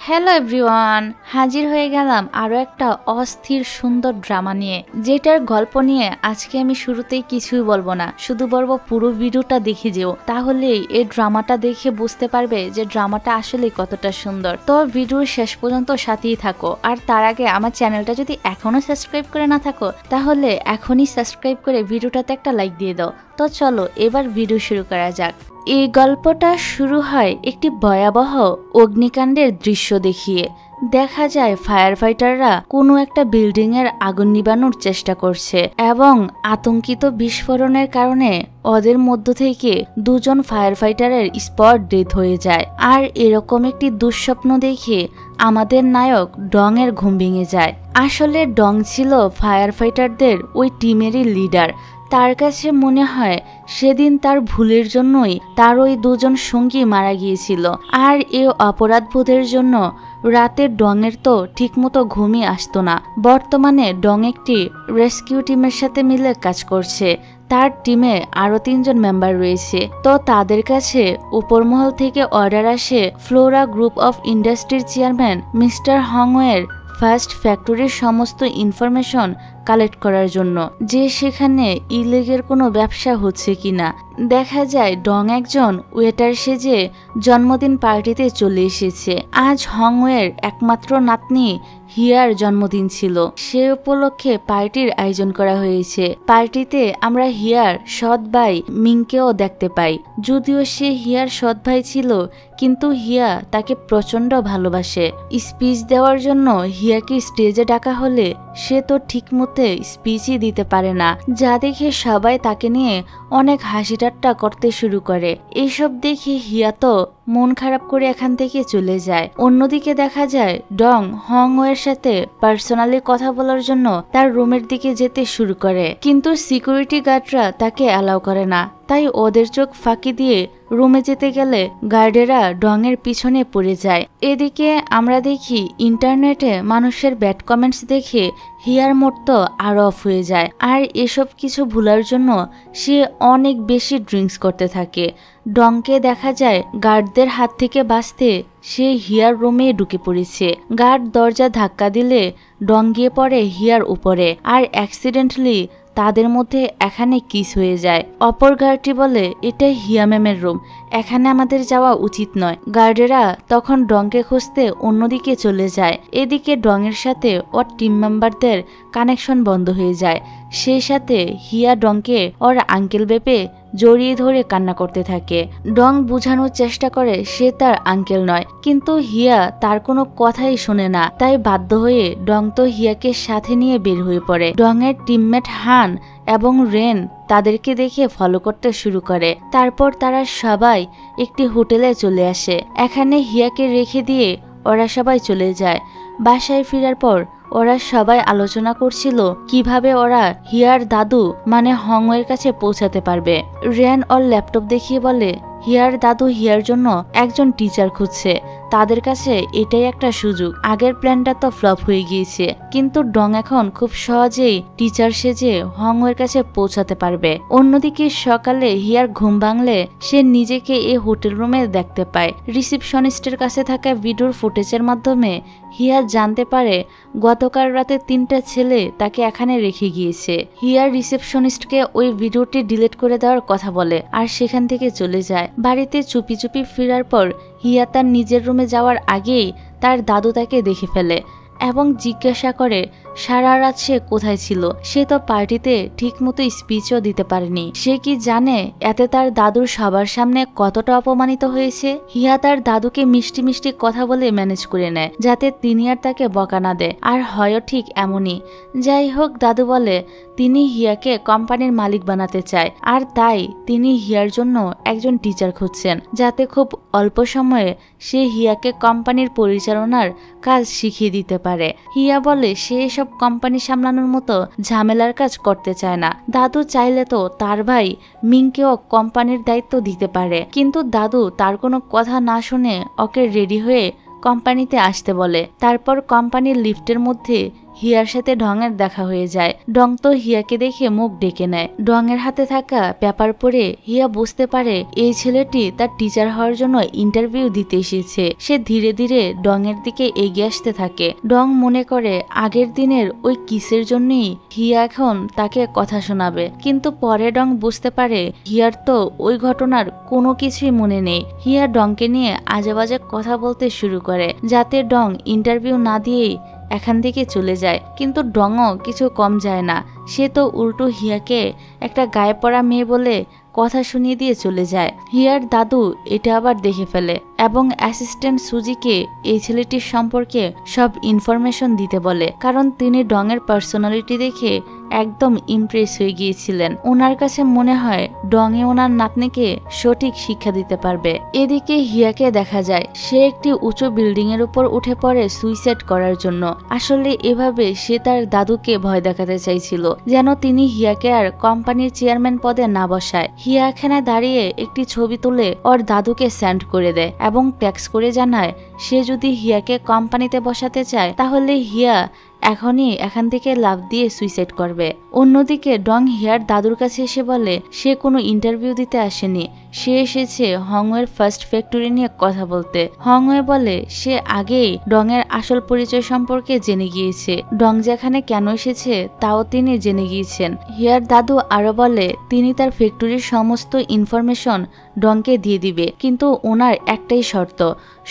Hello everyone, হাজির হয়ে গেলাম আরও একটা অস্থির সুন্দর ড্রামা নিয়ে, যেটার গল্প নিয়ে আজকে আমি শুরুতেই কিছুই বলবো না, শুধু বলবো পুরো ভিডিওটা দেখে যেও, তাহলেই এই ড্রামাটা দেখে বুঝতে পারবে যে ড্রামাটা আসলে কতটা সুন্দর। তো ভিডিওর শেষ পর্যন্ত সাথেই থাকো। আর তার আগে আমার চ্যানেলটা যদি এখনো সাবস্ক্রাইব করে না থাকো তাহলে এখনই সাবস্ক্রাইব করে ভিডিওটাতে একটা লাইক দিয়ে দাও। তো চলো এবার ভিডিও শুরু করা যাক। এই গল্পটা শুরু হয় একটি ভয়াবহ অগ্নিকাণ্ডের দৃশ্য দেখিয়ে। দেখা যায় ফায়ার ফাইটাররা কোনো একটা বিল্ডিং এর আগুন নিবানোর চেষ্টা করছে এবং আতঙ্কিত বিস্ফোরণের কারণে ওদের মধ্য থেকে দুজন ফায়ার ফাইটারের স্পট ডেথ হয়ে যায়। আর এরকম একটি দুঃস্বপ্ন দেখে আমাদের নায়ক ডং এর ঘুম ভেঙে যায়। আসলে ডং ছিল ফায়ার ফাইটারদের ওই টিমেরই লিডার। তার কাছে মনে হয় সেদিন তার ভুলের জন্যই তার ওই দুজন সঙ্গী মারা গিয়েছিল। আর এই অপরাধবোধের জন্য রাতে ডংয়ের তো ঠিকমতো ঘুমই আসতো না। বর্তমানে ডং একটি রেস্কিউ টিমের সাথে মিলে কাজ করছে। তার টিমে আরো 3 জন মেম্বার রয়েছে। তো তাদের কাছে উপরমহল থেকে অর্ডার আসে ফ্লোরা গ্রুপ অফ ইন্ডাস্ট্রির চেয়ারম্যান মিস্টার হংওয়ের ফার্স্ট ফ্যাক্টরির সমস্ত ইনফরমেশন কালেক্ট করার জন্য, যে সেখানে ইলিগের কোনো ব্যবসা হচ্ছে কিনা। দেখা যায় ডং একজন ওয়েটার সেজে জন্মদিন পার্টিতে চলে এসেছে। আজ হংওয়ের একমাত্র নাতনি হিয়ার জন্মদিন ছিল, সে উপলক্ষে পার্টির আয়োজন করা হয়েছে। পার্টিতে আমরা হিয়ার সৎ ভাই মিংকেও দেখতে পাই। যদিও সে হিয়ার সৎ ভাই ছিল, কিন্তু হিয়া তাকে প্রচন্ড ভালোবাসে। স্পিচ দেওয়ার জন্য হিয়াকে স্টেজে ডাকা হলে সে তো ঠিক মতো স্পিচই দিতে পারে না, যা দেখে সবাই তাকে নিয়ে অনেক হাসি ঠাট্টা করতে শুরু করে। এইসব দেখে হিয়া তো মন খারাপ করে এখান থেকে চলে যায়। অন্যদিকে দেখা যায় ডং হংওয়ের সাথে পার্সোনালি কথা বলার জন্য তার রুমের দিকে যেতে শুরু করে, কিন্তু সিকিউরিটি গার্ডরা তাকে অ্যালাউ করে না। তাই ওদের চোখ ফাঁকি দিয়ে রুমে যেতে গেলে গার্ডেরা ডংয়ের পিছনে পড়ে যায়। এদিকে আমরা দেখি ইন্টারনেটে মানুষের ব্যাড কমেন্টস দেখে হিয়ার মোড তো আরো অফ হয়ে যায়। আর এসব কিছু ভুলার জন্য সে অনেক বেশি ড্রিঙ্কস করতে থাকে। ডংকে দেখা যায় গার্ডদের হাত থেকে বাঁচতে সে হিয়ার রুমে ঢুকে পড়েছে। গার্ড দরজা ধাক্কা দিলে ডং গিয়ে পড়ে হিয়ার উপরে, আর অ্যাক্সিডেন্টলি তাদের মধ্যে এখানে কিস হয়ে যায়। অপর গার্ডটি বলে এটা হিয়া ম্যামের রুম, এখানে আমাদের যাওয়া উচিত নয়। গার্ডেরা তখন ডংকে খুঁজতে অন্যদিকে চলে যায়। এদিকে ডংয়ের সাথে ওর টিম মেম্বারদের কানেকশন বন্ধ হয়ে যায়। সেই সাথে হিয়া ডংকে ওর আঙ্কেল ভেবে জড়িয়ে ধরে কান্না করতে থাকে। ডং বোঝানোর চেষ্টা করে সে তার আঙ্কেল নয়, কিন্তু হিয়া তার কোনো কথাই শোনে না। তাই বাধ্য হয়ে ডং তো হিয়াকে সাথে নিয়ে বের হয়ে পড়ে। ডং এর টিমমেট হান এবং রেন তাদেরকে দেখে ফলো করতে শুরু করে। তারপর তারা সবাই একটি হোটেলে চলে আসে। এখানে হিয়াকে রেখে দিয়ে ওরা সবাই চলে যায়। বাসায় ফেরার পর ওরা সবাই আলোচনা করছিল কিভাবে ওরা হিয়ার দাদু মানে হংওয়ের কাছে পৌঁছাতে পারবে। রেন ওর ল্যাপটপ দেখিয়ে বলে হিয়ার দাদু হিয়ার জন্য একজন টিচার খুঁজছে, তাদের কাছে এটাই একটা সুযোগ। আগের প্ল্যানটা তো ফ্লপ হয়ে গিয়েছে, কিন্তু ডং এখন খুব সহজেই টিচার সেজে হংওয়ের কাছে পৌঁছাতে পারবে। অন্যদিকে সকালে হিয়ার ঘুম ভাঙলে সে নিজেকে এই হোটেল রুমে দেখতে পায়। রিসিপশনিস্টের কাছে থাকা ভিডিওর ফুটেজের মাধ্যমে হিয়া জানতে পারে গতকাল রাতে 3টা ছেলে তাকে এখানে রেখে গিয়েছে। হিয়ার রিসেপশনিস্টকে ওই ভিডিওটি ডিলিট করে দেওয়ার কথা বলে আর সেখান থেকে চলে যায়। বাড়িতে চুপি চুপি ফেরার পর হিয়া তার নিজের রুমে যাওয়ার আগেই তার দাদু তাকে দেখে ফেলে এবং জিজ্ঞাসা করে সারা রাত সে কোথায় ছিল। সে তো পার্টিতে ঠিক মতো স্পিচও দিতে পারেনি। সে কি জানে এতে তার দাদুর সবার সামনে কতটা অপমানিত হয়েছে। হিয়া তার দাদুকে মিষ্টি মিষ্টি কথা বলে ম্যানেজ করে নেয় যাতে তিনি আর তাকে বকা না দেয়। আর হয়ও ঠিক এমনই। যাই হোক, দাদু বলে তিনি হিয়াকে কোম্পানির মালিক বানাতে চায়, আর তাই তিনি হিয়ার জন্য একজন টিচার খুঁজছেন যাতে খুব অল্প সময়ে সে হিয়াকে কোম্পানির পরিচালনার কাজ শিখিয়ে দিতে পারে। হিয়া বলে সে এসব কোম্পানি সামলানোর মতো ঝামেলার কাজ করতে চায় না। দাদু চাইলে তো তার ভাই মিংকেও কোম্পানির দায়িত্ব দিতে পারে, কিন্তু দাদু তার কোনো কথা না শুনে ওকে রেডি হয়ে কোম্পানিতে আসতে বলে। তারপর কোম্পানির লিফটের মধ্যে হিয়ার সাথে ডংয়ের দেখা হয়ে যায়। ডং তো হিয়াকে দেখে মুখ ডেকে নেয়। ডংয়ের হাতে থাকা পেপার পড়ে হিয়া বুঝতে পারে এই ছেলেটি তার টিচার হওয়ার জন্য ইন্টারভিউ দিতে এসেছে। সে ধীরে ধীরে ডংয়ের দিকে এগিয়ে আসতে থাকে। ডং মনে করে আগের দিনের ওই কিসের জন্যই হিয়া এখন তাকে কথা শোনাবে, কিন্তু পরে ডং বুঝতে পারে হিয়ার তো ওই ঘটনার কোনো কিছুই মনে নেই। হিয়া ডংকে নিয়ে আজেবাজে কথা বলতে শুরু করে যাতে ডং ইন্টারভিউ না দিয়েই এখান থেকে চলে যায়। কিন্তু ডংও কিছু কম যায় না, সে তো উল্টো হিয়াকে একটা গায়ে পড়া মেয়ে বলে কথা শুনিয়ে দিয়ে চলে যায়। হিয়ার দাদু এটা আবার দেখে ফেলে এবং অ্যাসিস্ট্যান্ট সুজিকে এই ছেলেটির সম্পর্কে সব ইনফরমেশন দিতে বলে, কারণ তিনি ডংয়ের পার্সোনালিটি দেখে একদম ইমপ্রেস হয়ে গিয়েছিলেন। ওনার কাছে মনে হয় ডংয়ে ওনার নাতনিকে সঠিক শিক্ষা দিতে পারবে। এদিকে হিয়াকে দেখা যায় সে একটি উঁচু বিল্ডিং এর উপর উঠে পড়ে সুইসাইড করার জন্য। আসলে এভাবে সে তার দাদুকে ভয় দেখাতে চাইছিল যেন তিনি হিয়াকে আর কোম্পানির চেয়ারম্যান পদে না বসায়। হিয়া এখানে দাঁড়িয়ে একটি ছবি তুলে ওর দাদুকে সেন্ড করে দেয় এবং ট্যাক্স করে জানায় সে যদি হিয়াকে কোম্পানিতে বসাতে চায় তাহলে হিয়া এখনই এখান থেকে লাফ দিয়ে সুইসাইড করবে। অন্যদিকে ডং হিয়ার দাদুর কাছে এসে বলে সে কোনো ইন্টারভিউ দিতে আসেনি, সে এসেছে হংওয়ের ফার্স্ট ফ্যাক্টরি নিয়ে কথা বলতে। হংওয়ে বলে সে আগেই ডং এর আসল পরিচয় সম্পর্কে জেনে গিয়েছে, ডং যেখানে কেন এসেছে তাও তিনি জেনে গিয়েছেন। হিয়ার দাদু আরো বলে তিনি তার ফ্যাক্টরির সমস্ত ইনফরমেশন ডংকে দিয়ে দিবে, কিন্তু ওনার একটাই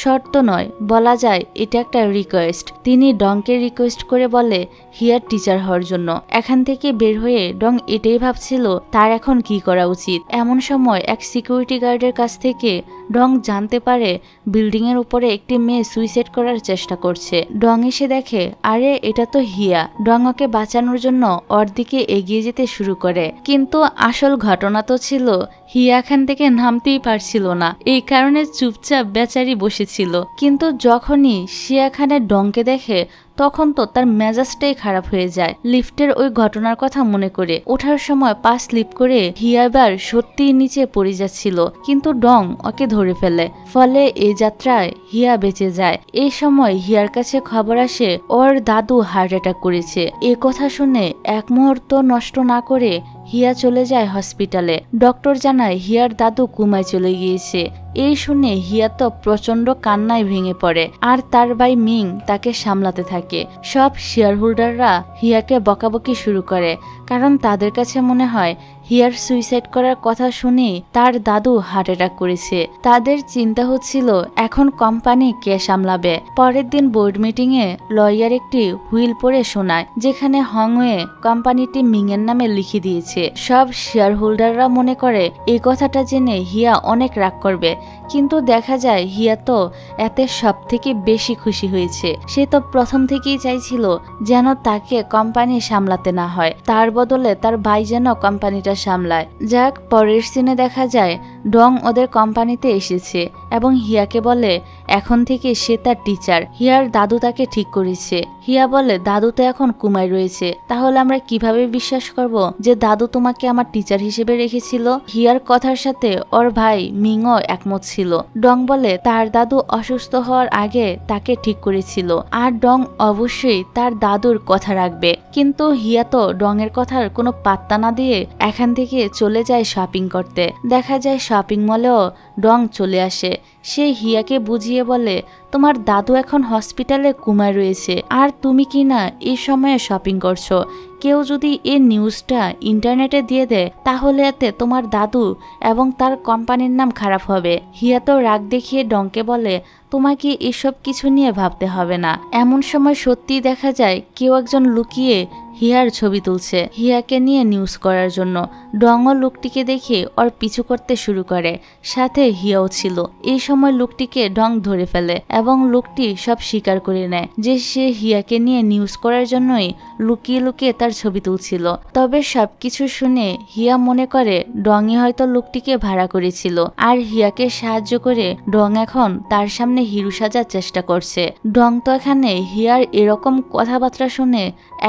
শর্ত নয়, বলা যায় এটা একটা রিকোয়েস্ট। তিনি ডংকে রিকোয়েস্ট করে বলে হিয়ার টিচার হওয়ার জন্য। এখান থেকে বের হয়ে ডং এটাই ভাবছিল তার এখন কি করা উচিত। এমন সময় এক সিকিউরিটি গার্ডের কাছ থেকে ডং জানতে পারে বিল্ডিং এর উপরে একটি মেয়ে সুইসাইড করার চেষ্টা করছে। ডং এসে দেখে আরে এটা তো হিয়া। ডং ওকে বাঁচানোর জন্য ওর দিকে এগিয়ে যেতে শুরু করে, কিন্তু আসল ঘটনা তো ছিল হিয়া এখান থেকে নামতেই পারছিল না, এই কারণে চুপচাপ বেচারি বসেছিল। কিন্তু যখনই সে এখানে ডংকে দেখে তখন তো তার মেজাজটাই খারাপ হয়ে যায়। লিফটের ওই ঘটনার কথা মনে করে ওঠার সময় পা স্লিপ করে হিয়া এবার সত্যিই নিচে পড়ে যাচ্ছিল, কিন্তু ডং ওকে ধরে ফেলে, ফলে এই যাত্রায় হিয়া বেঁচে যায়। এই সময় হিয়ার কাছে খবর আসে ওর দাদু হার্ট অ্যাটাক করেছে। এ কথা শুনে এক মুহূর্ত নষ্ট না করে হিয়া চলে যায় হসপিটালে। ডক্টর জানায় হিয়ার দাদু কোমায় চলে গিয়েছে। এই শুনে হিয়া তো প্রচন্ড কান্নায় ভেঙে পড়ে আর তার ভাই মিং তাকে সামলাতে থাকে। সব শেয়ার হোল্ডাররা হিয়াকে বকাবকি শুরু করে, কারণ তাদের কাছে মনে হয় হিয়ার সুইসাইড করার কথা শুনে তার দাদু হার্ট অ্যাটাক করেছে। তাদের চিন্তা হচ্ছিল এখন কোম্পানি কে সামলাবে। পরের দিন বোর্ড মিটিং এ লয়ার একটি হুইল পড়ে শোনায় যেখানে হংওয়ে কোম্পানিটি মিং এর নামে লিখে দিয়েছে। সব শেয়ার হোল্ডাররা মনে করে এই কথাটা জেনে হিয়া অনেক রাগ করবে, কিন্তু দেখা যায় হিয়া তো এতে সব থেকে বেশি খুশি হয়েছে। সে তো প্রথম থেকেই চাইছিল যেন তাকে কোম্পানি সামলাতে না হয়, তার বদলে তার ভাই যেন কোম্পানিটা সামলায়। যাক, পরের সিনে দেখা যায় ডং ওদের কোম্পানিতে এসেছে এবং হিয়াকে বলে এখন থেকে সে তার টিচার। হিয়ার দাদু তাকে ঠিক করেছে। হিয়া বলে দাদু তো এখন কোমায় রয়েছে, তাহলে আমরা কিভাবে বিশ্বাস করব যে দাদু তোমাকে আমার টিচার হিসেবে রেখেছিল। হিয়ার কথার সাথে ওর ভাই মিংও একমত ছিল। ডং বলে তার দাদু অসুস্থ হওয়ার আগে তাকে ঠিক করেছিল আর ডং অবশ্যই তার দাদুর কথা রাখবে। কিন্তু হিয়া তো ডং এর কথার কোনো পাত্তা না দিয়ে এখান থেকে চলে যায় শপিং করতে। দেখা যায় শপিং মলেও ডং চলে আসে। সে হিয়াকে বুঝিয়ে বলে তোমার দাদু এখন হসপিটালে কোমায় রয়েছে আর তুমি কি না এই সময়ে শপিং করছো। কেউ যদি এই নিউজটা ইন্টারনেটে দিয়ে দেয় তাহলে এতে তোমার দাদু এবং তার কোম্পানির নাম খারাপ হবে। হিয়া তো রাগ দেখিয়ে ডংকে বলে তোমাকে এসব কিছু নিয়ে ভাবতে হবে না। এমন সময় সত্যিই দেখা যায় কেউ একজন লুকিয়ে হিয়ার ছবি তুলছে হিয়াকে নিয়ে নিউজ করার জন্য। ডংও লোকটিকে দেখে ওর পিছু করতে শুরু করে, সাথে হিয়াও ছিল। এই সময় লোকটিকে ডং ধরে ফেলে এবং লোকটি সব স্বীকার করে নেয় যে সে হিয়াকে নিয়ে নিউজ করার জন্যই লুকিয়ে লুকিয়ে তার ছবি তুলছিল। তবে সবকিছু শুনে হিয়া মনে করে ডংই হয়তো লোকটিকে ভাড়া করেছিল আর হিয়াকে সাহায্য করে ডং এখন তার সামনে হিরো সাজার চেষ্টা করছে। ডং তো এখানে হিয়ার এরকম কথাবার্তা শুনে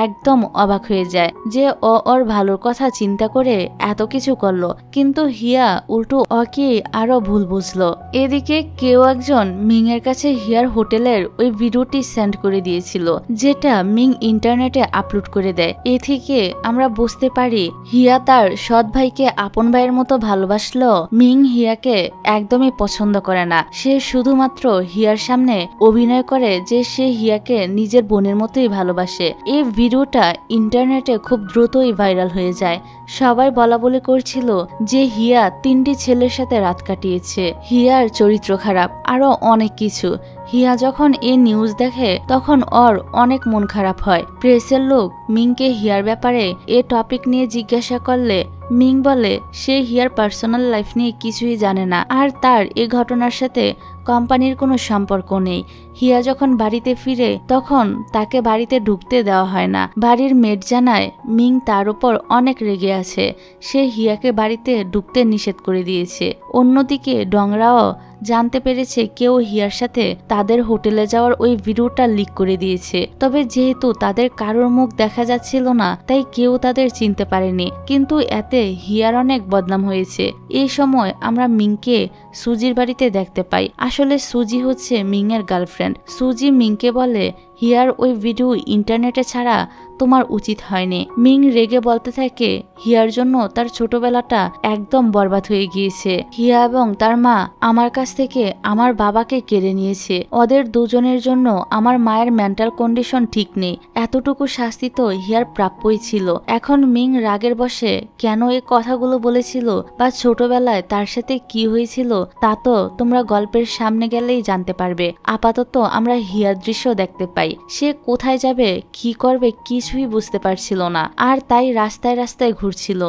একদম অবাক হয়ে যায় যে ও ওর ভালোর কথা চিন্তা করে এত কিছু করলো, কিন্তু হিয়া উল্টো ওকে আরো ভুল বুঝলো। এদিকে কেউ একজন মিং এর কাছে হিয়ার হোটেলের ওই ভিডিওটি সেন্ড করে দিয়েছিল, যেটা মিং ইন্টারনেটে আপলোড করে দেয়। এ থেকে আমরা বুঝতে পারি হিয়া তার সৎ ভাইকে আপন ভাইয়ের মতো ভালোবাসলো মিং হিয়াকে একদমই পছন্দ করে না। সে শুধুমাত্র হিয়ার সামনে অভিনয় করে যে সে হিয়াকে নিজের বোনের মতোই ভালোবাসে। এই ভিডিওটা ইন্টারনেটে খুব দ্রুতই ভাইরাল হয়ে যায়। সবাই বলা বলি করছিল যে হিয়া 3টি ছেলের সাথে রাত কাটিয়েছে, হিয়ার চরিত্র খারাপ, আরো অনেক কিছু। হিয়া যখন এই নিউজ দেখে তখন ওর অনেক মন খারাপ হয়। প্রেসের লোক মিংকে হিয়ার ব্যাপারে এ টপিক নিয়ে জিজ্ঞাসা করলে মিং বলে সে হিয়ার পার্সোনাল লাইফ নিয়ে কিছুই জানে না, আর তার এই ঘটনার সাথে কোম্পানির কোনো সম্পর্ক নেই। হিয়া যখন বাড়িতে ফিরে তখন তাকে বাড়িতে ঢুকতে দেওয়া হয় না। বাড়ির মেড জানায় মিং তার উপর অনেক রেগে আছে, সে হিয়াকে বাড়িতে ঢুকতে নিষেধ করে দিয়েছে। অন্যদিকে ডংরাও জানতে পেরেছে কেউ হিয়ার সাথে তাদের হোটেলে যাওয়ার ওই ভিডিওটা লিক করে দিয়েছে। তবে যেহেতু তাদের কারোর মুখ দেখা যাচ্ছিল না, তাই কেউ তাদের চিনতে পারেনি। কিন্তু এতে হিয়ার অনেক বদনাম হয়েছে। এই সময় আমরা মিংকে সুজির বাড়িতে দেখতে পাই। আসলে সুজি হচ্ছে মিং এর গার্লফ্রেন্ড। সুজি মিংকে বলে হিয়ার ওই ভিডিও ইন্টারনেটে ছাড়া তোমার উচিত হয়নি। মিং রেগে বলতে থাকে হিয়ার জন্য তার ছোটবেলাটা একদম বরবাদ হয়ে গিয়েছে। হিয়া এবং তার মা আমার কাছ থেকে আমার বাবাকে কেড়ে নিয়েছে। ওদের দুজনের জন্য আমার মায়ের মেন্টাল কন্ডিশন ঠিক নেই। এতটুকু শাস্তি তো হিয়ার প্রাপ্যই ছিল। এখন মিং রাগের বশে কেন এই কথাগুলো বলেছিল বা ছোটবেলায় তার সাথে কি হয়েছিল তা তো তোমরা গল্পের সামনে গেলেই জানতে পারবে। আপাতত আমরা হিয়ার দৃশ্য দেখতে পাই। সে কোথায় যাবে, কি করবে কিছুই বুঝতে পারছিল না, আর তাই রাস্তায় রাস্তায় ঘুরছিল।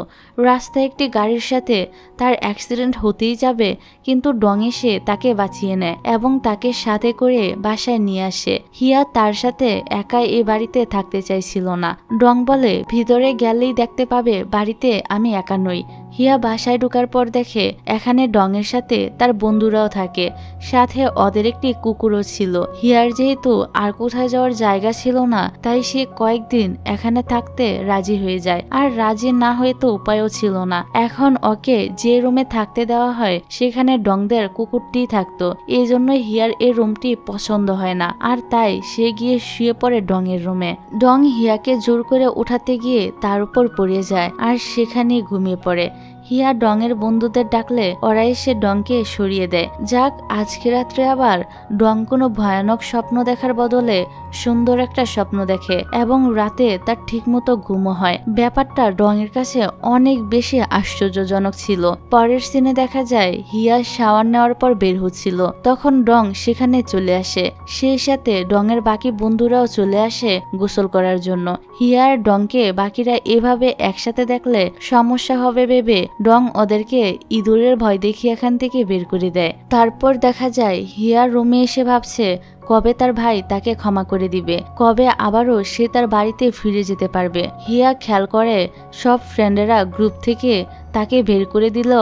রাস্তায় একটি গাড়ির সাথে তার অ্যাক্সিডেন্ট হতেই যাবে, কিন্তু ডং এসে তাকে বাঁচিয়ে নেয় এবং তাকে সাথে করে বাসায় নিয়ে আসে। হিয়া তার সাথে একাই এ বাড়িতে থাকতে চাইছিল না। ডং বলে ভিতরে গেলেই দেখতে পাবে বাড়িতে আমি একা নই। হিয়া বাসায় ঢোকার পর দেখে এখানে ডং এর সাথে তার বন্ধুরাও থাকে, সাথে ওদের একটি কুকুরও ছিল। হিয়ার যেহেতু আর কোথায় যাওয়ার জায়গা ছিল না, তাই সে কয়েকদিন এখানে থাকতে রাজি হয়ে যায়। আর রাজি না হয়ে তো উপায়ও ছিল না। এখন ওকে যে রুমে থাকতে দেওয়া হয় সেখানে ডংদের কুকুরটি থাকতো। এই জন্য হিয়ার এই রুমটি পছন্দ হয় না, আর তাই সে গিয়ে শুয়ে পড়ে ডং এর রুমে। ডং হিয়াকে জোর করে উঠাতে গিয়ে তার উপর পড়ে যায় আর সেখানেই ঘুমিয়ে পড়ে। হিয়া ডং এর বন্ধুদের ডাকলে ওরা এসে ডংকে সরিয়ে দেয়। যাক, আজকে রাত্রে আবার ডং কোনো ভয়ানক স্বপ্ন দেখার বদলে সুন্দর একটা স্বপ্ন দেখে এবং রাতে তার ঠিকমতো ঘুমও হয়। ব্যাপারটা ডং এর কাছে অনেক বেশি আশ্চর্যজনক ছিল। পরের সিনে দেখা যায় হিয়া শাওয়ার নেওয়ার পর বের হচ্ছিল, তখন ডং সেখানে চলে আসে। সেই সাথে ডং এর বাকি বন্ধুরাও চলে আসে গোসল করার জন্য। হিয়ার ডংকে বাকিরা এভাবে একসাথে দেখলে সমস্যা হবে ভেবে ডং ওদেরকে ইঁদুরের ভয় দেখিয়ে এখান থেকে বের করে দেয়। তারপর দেখা যায় হিয়ার রুমে এসে ভাবছে কবে তার ভাই তাকে ক্ষমা করে দিবে, কবে আবারও সে তার বাড়িতে ফিরে যেতে পারবে। হিয়া খেয়াল করে সব ফ্রেন্ডেরা গ্রুপ থেকে তাকে বের করে দিল,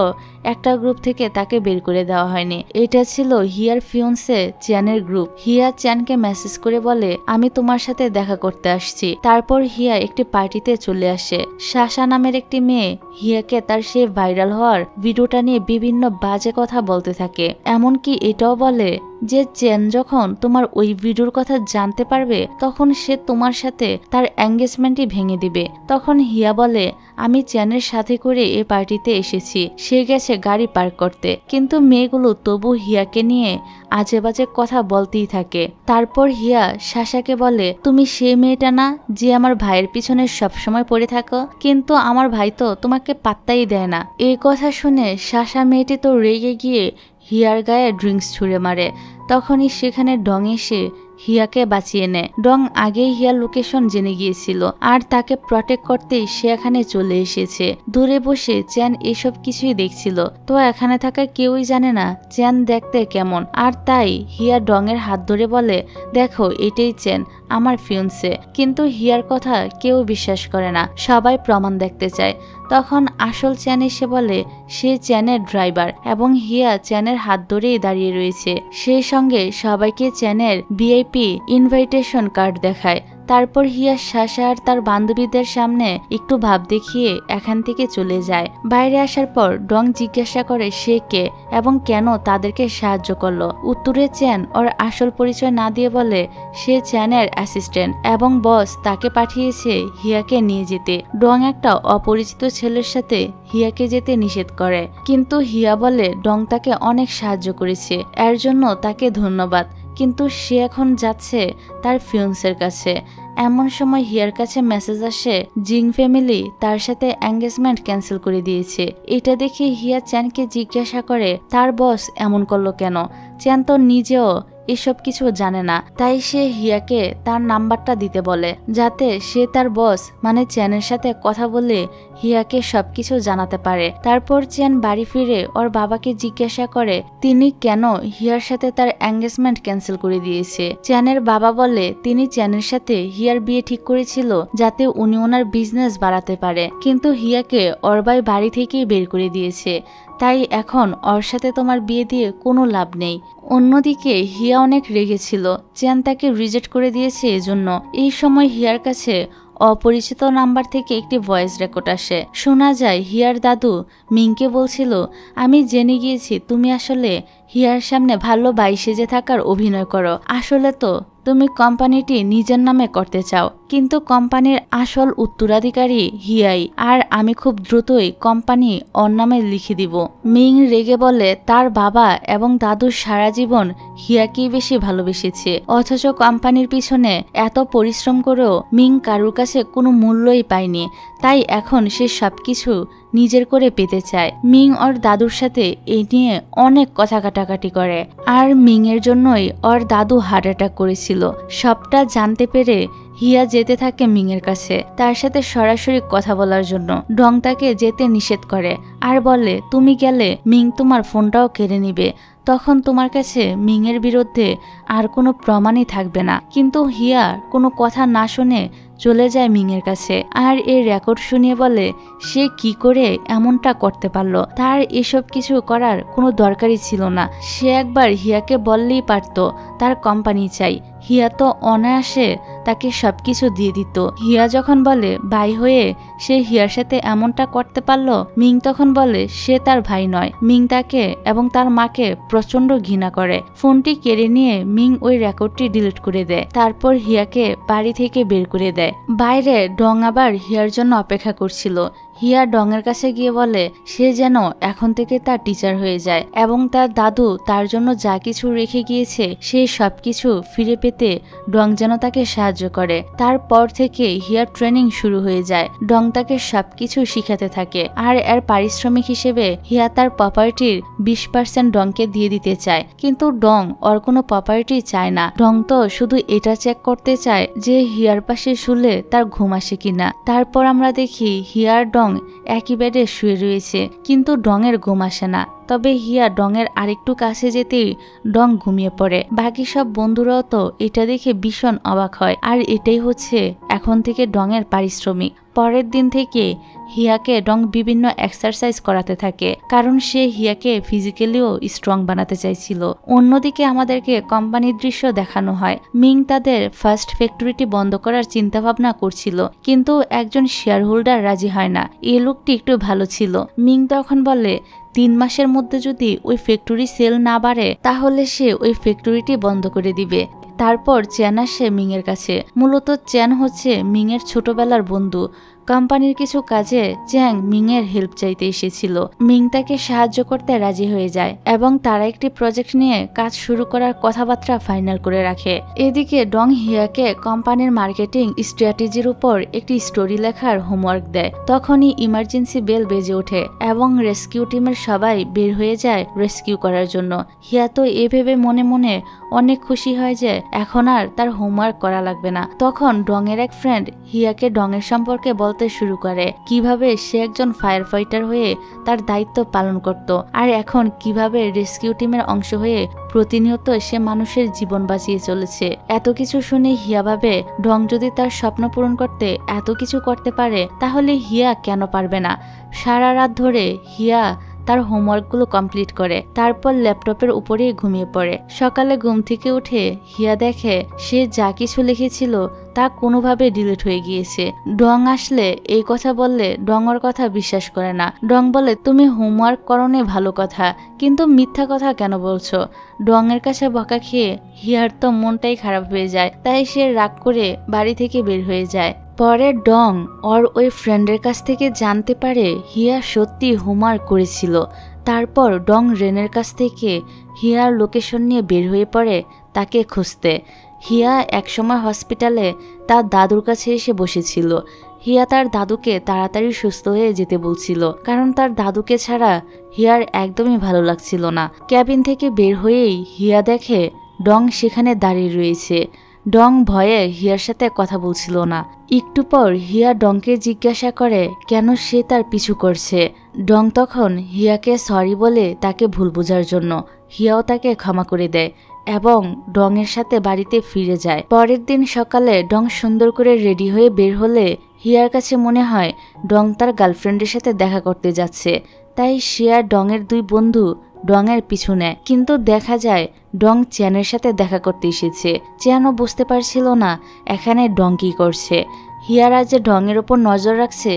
একটা গ্রুপ থেকে তাকে বের করে দেওয়া হয়নি। এটা ছিল হিয়ার ফিয়ন্সে চ্যানের গ্রুপ। হিয়া চ্যানকে মেসেজ করে বলে আমি তোমার সাথে দেখা করতে আসছি। তারপর হিয়া একটি পার্টিতে চলে আসে। শাসা নামের একটি মেয়ে হিয়াকে তার সে ভাইরাল হওয়ার ভিডিওটা নিয়ে বিভিন্ন বাজে কথা বলতে থাকে। এমনকি এটাও বলে যে চ্যান যখন তোমার ওই ভিডিওর কথা জানতে পারবে তখন সে তোমার সাথে তার এঙ্গেজমেন্টই ভেঙে দিবে। তখন হিয়া বলে আমি চ্যানের সাথে করে এ পার্টিতে এসেছি, সে গেছে গাড়ি পার্ক করতে। কিন্তু মেয়েগুলো তবু হিয়াকে নিয়ে আজে বাজে কথা বলতেই থাকে। তারপর হিয়া শাসাকে বলে তুমি সে মেয়েটা না যে আমার ভাইয়ের পিছনে সবসময় পড়ে থাকো, কিন্তু আমার ভাই তো তোমাকে পাত্তাই দেয় না। এই কথা শুনে শাসা মেয়েটি তো রেগে গিয়ে হিয়ার গায়ে ড্রিঙ্কস ছুঁড়ে মারে। তখনই সেখানে ডং এসে হিয়াকে বাঁচিয়ে নেয়। ডং আগেই হিয়ার লোকেশন জেনে গিয়েছিল আর তাকে প্রটেক্ট করতেই সে এখানে চলে এসেছে। দূরে বসে চ্যান এসব কিছুই দেখছিল। তো এখানে থাকা কেউই জানে না চ্যান দেখতে কেমন, আর তাই হিয়া ডং এর হাত ধরে বলে দেখো এটাই চ্যান, আমার ফিয়ন্সে। কিন্তু হিয়ার কথা কেউ বিশ্বাস করে না, সবাই প্রমাণ দেখতে চায়। তখন আসল চ্যান এসে বলে সে চ্যানের ড্রাইভার এবং হিয়া চ্যানের হাত ধরেই দাঁড়িয়ে রয়েছে। সেই সঙ্গে সবাইকে চ্যানের ভিআইপি ইনভাইটেশন কার্ড দেখায়। তারপর হিয়া সাশা আর তার বান্ধবীদের সামনে একটু ভাব দেখিয়ে এখান থেকে চলে যায়। বাইরে আসার পর ডং জিজ্ঞাসা করে সে কে এবং কেন তাদেরকে সাহায্য করলো। উত্তরে চ্যান ওর আসল পরিচয় না দিয়ে বলে সে চ্যানের অ্যাসিস্ট্যান্ট এবং বস তাকে পাঠিয়েছে হিয়াকে নিয়ে যেতে। ডং একটা অপরিচিত ছেলের সাথে হিয়াকে যেতে নিষেধ করে, কিন্তু হিয়া বলে ডং তাকে অনেক সাহায্য করেছে, এর জন্য তাকে ধন্যবাদ, কিন্তু সে এখন যাচ্ছে তার ফিয়ন্সের কাছে। এমন সময় হিয়ার কাছে মেসেজ আসে জিং ফ্যামিলি তার সাথে এঙ্গেজমেন্ট ক্যান্সেল করে দিয়েছে। এটা দেখে হিয়া চ্যানকে জিজ্ঞাসা করে তার বস এমন করলো কেন। চ্যান তো নিজেও এসব কিছু জানে না, তাই সে হিয়াকে তার নাম্বারটা দিতে বলে যাতে সে তার বস মানে চ্যানের সাথে কথা বলে হিয়াকে সবকিছু জানাতে পারে। তারপর চ্যান বাড়ি ফিরে ওর বাবাকে জিজ্ঞাসা করে তিনি কেন হিয়ার সাথে তার এঙ্গেজমেন্ট ক্যান্সেল করে দিয়েছে। চ্যানের বাবা বলে তিনি চ্যানের সাথে হিয়ার বিয়ে ঠিক করেছিল যাতে উনি ওনার বিজনেস বাড়াতে পারে, কিন্তু হিয়াকে ওর ভাই বাড়ি থেকেই বের করে দিয়েছে, তাই এখন ওর সাথে তোমার বিয়ে দিয়ে কোনো লাভ নেই। অন্যদিকে হিয়া অনেক রেগেছিল, চ্যান তাকে রিজেক্ট করে দিয়েছে এজন্য। এই সময় হিয়ার কাছে অপরিচিত নাম্বার থেকে একটি ভয়েস রেকর্ড আসে। শোনা যায় হিয়ার দাদু মিংকে বলছিল আমি জেনে গিয়েছি তুমি আসলে হিয়ার সামনে ভালো বাই সেজে থাকার অভিনয় করো, আসলে তো তুমি কোম্পানিটি নিজের নামে করতে চাও, কিন্তু কোম্পানির আসল উত্তরাধিকারী হিয়াই, আর আমি খুব দ্রুতই কোম্পানি ওর নামে লিখে দিব। মিং রেগে বলে তার বাবা এবং দাদু সারা জীবন হিয়াকেই বেশি ভালোবেসেছে, অথচ কোম্পানির পিছনে এত পরিশ্রম করেও মিং কারুর কাছে কোনো মূল্যই পায়নি, তাই এখন সে সবকিছু নিজের করে পেতে চায়। মিং ওর দাদুর সাথে এই নিয়ে অনেক কথা কাটাকাটি করে, আর মিং এর জন্যই ওর দাদু হার্ট অ্যাটাক করেছিল। সবটা জানতে পেরে হিয়া যেতে থাকে মিং এর কাছে তার সাথে সরাসরি কথা বলার জন্য। ডং তাকে যেতে নিষেধ করে আর বলে তুমি গেলে মিং তোমার ফোনটাও কেড়ে নিবে, তখন তোমার কাছে মিং এর বিরুদ্ধে আর কোনো প্রমাণই থাকবে না। কিন্তু হিয়া কোনো কথা না শুনে চলে যায় মিং এর কাছে আর এই রেকর্ড শুনিয়ে বলে সে কি করে এমনটা করতে পারলো, তার এসব কিছু করার কোনো দরকারই ছিল না। সে একবার হিয়াকে বললেই পারতো তার কোম্পানি চাই, হিয়া তো অনায়াসে তাকে সবকিছু দিয়ে দিত। হিয়া যখন বলে ভাই হয়ে সে হিয়ার সাথে এমনটা করতে পারলো, মিং তখন বলে সে তার ভাই নয়। মিং তাকে এবং তার মাকে প্রচন্ড ঘৃণা করে। ফোনটি কেড়ে নিয়ে মিং ওই রেকর্ডটি ডিলিট করে দেয়, তারপর হিয়াকে বাড়ি থেকে বের করে দেয়। বাইরে ডং আবার হিয়ার জন্য অপেক্ষা করছিল। হিয়া ডং এর কাছে গিয়ে বলে সে যেন এখন থেকে তার টিচার হয়ে যায় এবং তার দাদু তার জন্য যা কিছু রেখে গিয়েছে সেই সবকিছু ফিরে পেতে ডং যেন তাকে সাহায্য করে। তারপর থেকে হিয়ার ট্রেনিং শুরু হয়ে যায়। ডং তাকে সবকিছু শিখাতে থাকে আর এর পারিশ্রমিক হিসেবে হিয়া তার প্রপার্টির 20% ডংকে দিয়ে দিতে চায়, কিন্তু ডং ওর কোনো প্রপার্টি চায় না। ডং তো শুধু এটা চেক করতে চায় যে হিয়ার পাশে শুলে তার ঘুম আসে কিনা। তারপর আমরা দেখি হিয়ার ডং একই বেডে শুয়ে রয়েছে, কিন্তু ডং এর ঘুম আসে না। তবে হিয়া ডং এর আরেকটু কাছে যেতেই ডং ঘুমিয়ে পড়ে। বাকি সব বন্ধুরাও তো এটা দেখে ভীষণ অবাক হয়, আর এটাই হচ্ছে এখন থেকে ডং এর পারিশ্রমিক। পরের দিন থেকে হিয়াকে ডং বিভিন্ন এক্সারসাইজ করাতে থাকে, কারণ সে হিয়াকে ফিজিক্যালিও স্ট্রং বানাতে চাইছিল। অন্যদিকে আমাদেরকে কোম্পানির দৃশ্য দেখানো হয়। মিং তাদের ফার্স্ট ফ্যাক্টরিটি বন্ধ করার চিন্তা ভাবনা করছিল, কিন্তু একজন শেয়ার হোল্ডার রাজি হয় না। এই লোকটি একটু ভালো ছিল। মিং তখন বলে 3 মাসের মধ্যে যদি ওই ফ্যাক্টরি সেল না বাড়ে তাহলে সে ওই ফ্যাক্টরিটি বন্ধ করে দিবে। তারপর চ্যান আসে মিং এর কাছে। মূলত চ্যান হচ্ছে মিং এর ছোটবেলার বন্ধু। কোম্পানির কিছু কাজে চ্যাং মিং এর হেল্প চাইতে এসেছিল। মিং তাকে সাহায্য করতে রাজি হয়ে যায় এবং তারা একটি প্রজেক্ট নিয়ে কাজ শুরু করার কথাবার্তা ফাইনাল করে রাখে। এদিকে ডং হিয়াকে কোম্পানির মার্কেটিং স্ট্র্যাটেজির উপর একটি স্টোরি লেখার হোমওয়ার্ক দেয়। তখনই ইমার্জেন্সি বেল বেজে ওঠে এবং রেস্কিউ টিমের সবাই বের হয়ে যায় রেস্কিউ করার জন্য। হিয়া তো এ ভেবে মনে মনে অনেক খুশি হয় যে এখন আর তার হোমওয়ার্ক করা লাগবে না। তখন ডং এর এক ফ্রেন্ড হিয়াকে ডং এর সম্পর্কে বলতে শুরু করে, কিভাবে সে একজন ফায়ার ফাইটার হয়ে তার দায়িত্ব পালন করত, আর এখন কিভাবে রেস্কিউ টিমের অংশ হয়ে প্রতিনিয়ত সে মানুষের জীবন বাঁচিয়ে চলেছে। এত কিছু শুনে হিয়া ভাবে ডং যদি তার স্বপ্ন পূরণ করতে এত কিছু করতে পারে তাহলে হিয়া কেন পারবে না। সারা রাত ধরে হিয়া তার হোমওয়ার্কগুলো কমপ্লিট করে, তারপর ল্যাপটপের উপরেই ঘুমিয়ে পড়ে। সকালে ঘুম থেকে উঠে হিয়া দেখে সে যা কিছু লিখেছিল তা কোনোভাবে ডিলিট হয়ে গিয়েছে। ডং আসলে এই কথা বললে ডং ওর কথা বিশ্বাস করে না। ডং বলে, তুমি হোমওয়ার্ক করোনি ভালো কথা, কিন্তু মিথ্যা কথা কেন বলছো? ডং এর কাছে বকা খেয়ে হিয়ার তো মনটাই খারাপ হয়ে যায়, তাই সে রাগ করে বাড়ি থেকে বের হয়ে যায়। পরে ডং ওর ওই ফ্রেন্ডের কাছ থেকে জানতে পারে হিয়া সত্যি হোমওয়ার্ক করেছিল। তারপর ডং রেনের কাছ থেকে হিয়ার লোকেশন নিয়ে বের হয়ে পড়ে তাকে খুঁজতে। হিয়া একসময় হসপিটালে তার দাদুর কাছে এসে বসেছিল। হিয়া তার দাদুকে তাড়াতাড়ি সুস্থ হয়ে যেতে বলছিল, কারণ তার দাদুকে ছাড়া হিয়ার একদমই ভালো লাগছিল না। ক্যাবিন থেকে বের হয়েই হিয়া দেখে ডং সেখানে দাঁড়িয়ে রয়েছে। ডং ভয়ে হিয়ার সাথে কথা বলছিল না। একটু পর হিয়া ডংকে জিজ্ঞাসা করে কেন সে তার পিছু করছে। ডং তখন হিয়াকে সরি বলে তাকে ভুল বোঝার জন্য। হিয়াও তাকে ক্ষমা করে দেয় এবং ডং এর সাথে বাড়িতে ফিরে যায়। পরের দিন সকালে ডং সুন্দর করে রেডি হয়ে বের হলে হিয়ার কাছে মনে হয় ডং তার গার্লফ্রেন্ডের সাথে দেখা করতে যাচ্ছে, তাই সে আর ডং এর দুই বন্ধু ডং এর পিছু নেয়। কিন্তু দেখা যায় ডং চ্যানের সাথে দেখা করতে এসেছে। চ্যানও বুঝতে পারছিল না এখানে ডং কি করছে। হিয়ারা যে ডং এর ওপর নজর রাখছে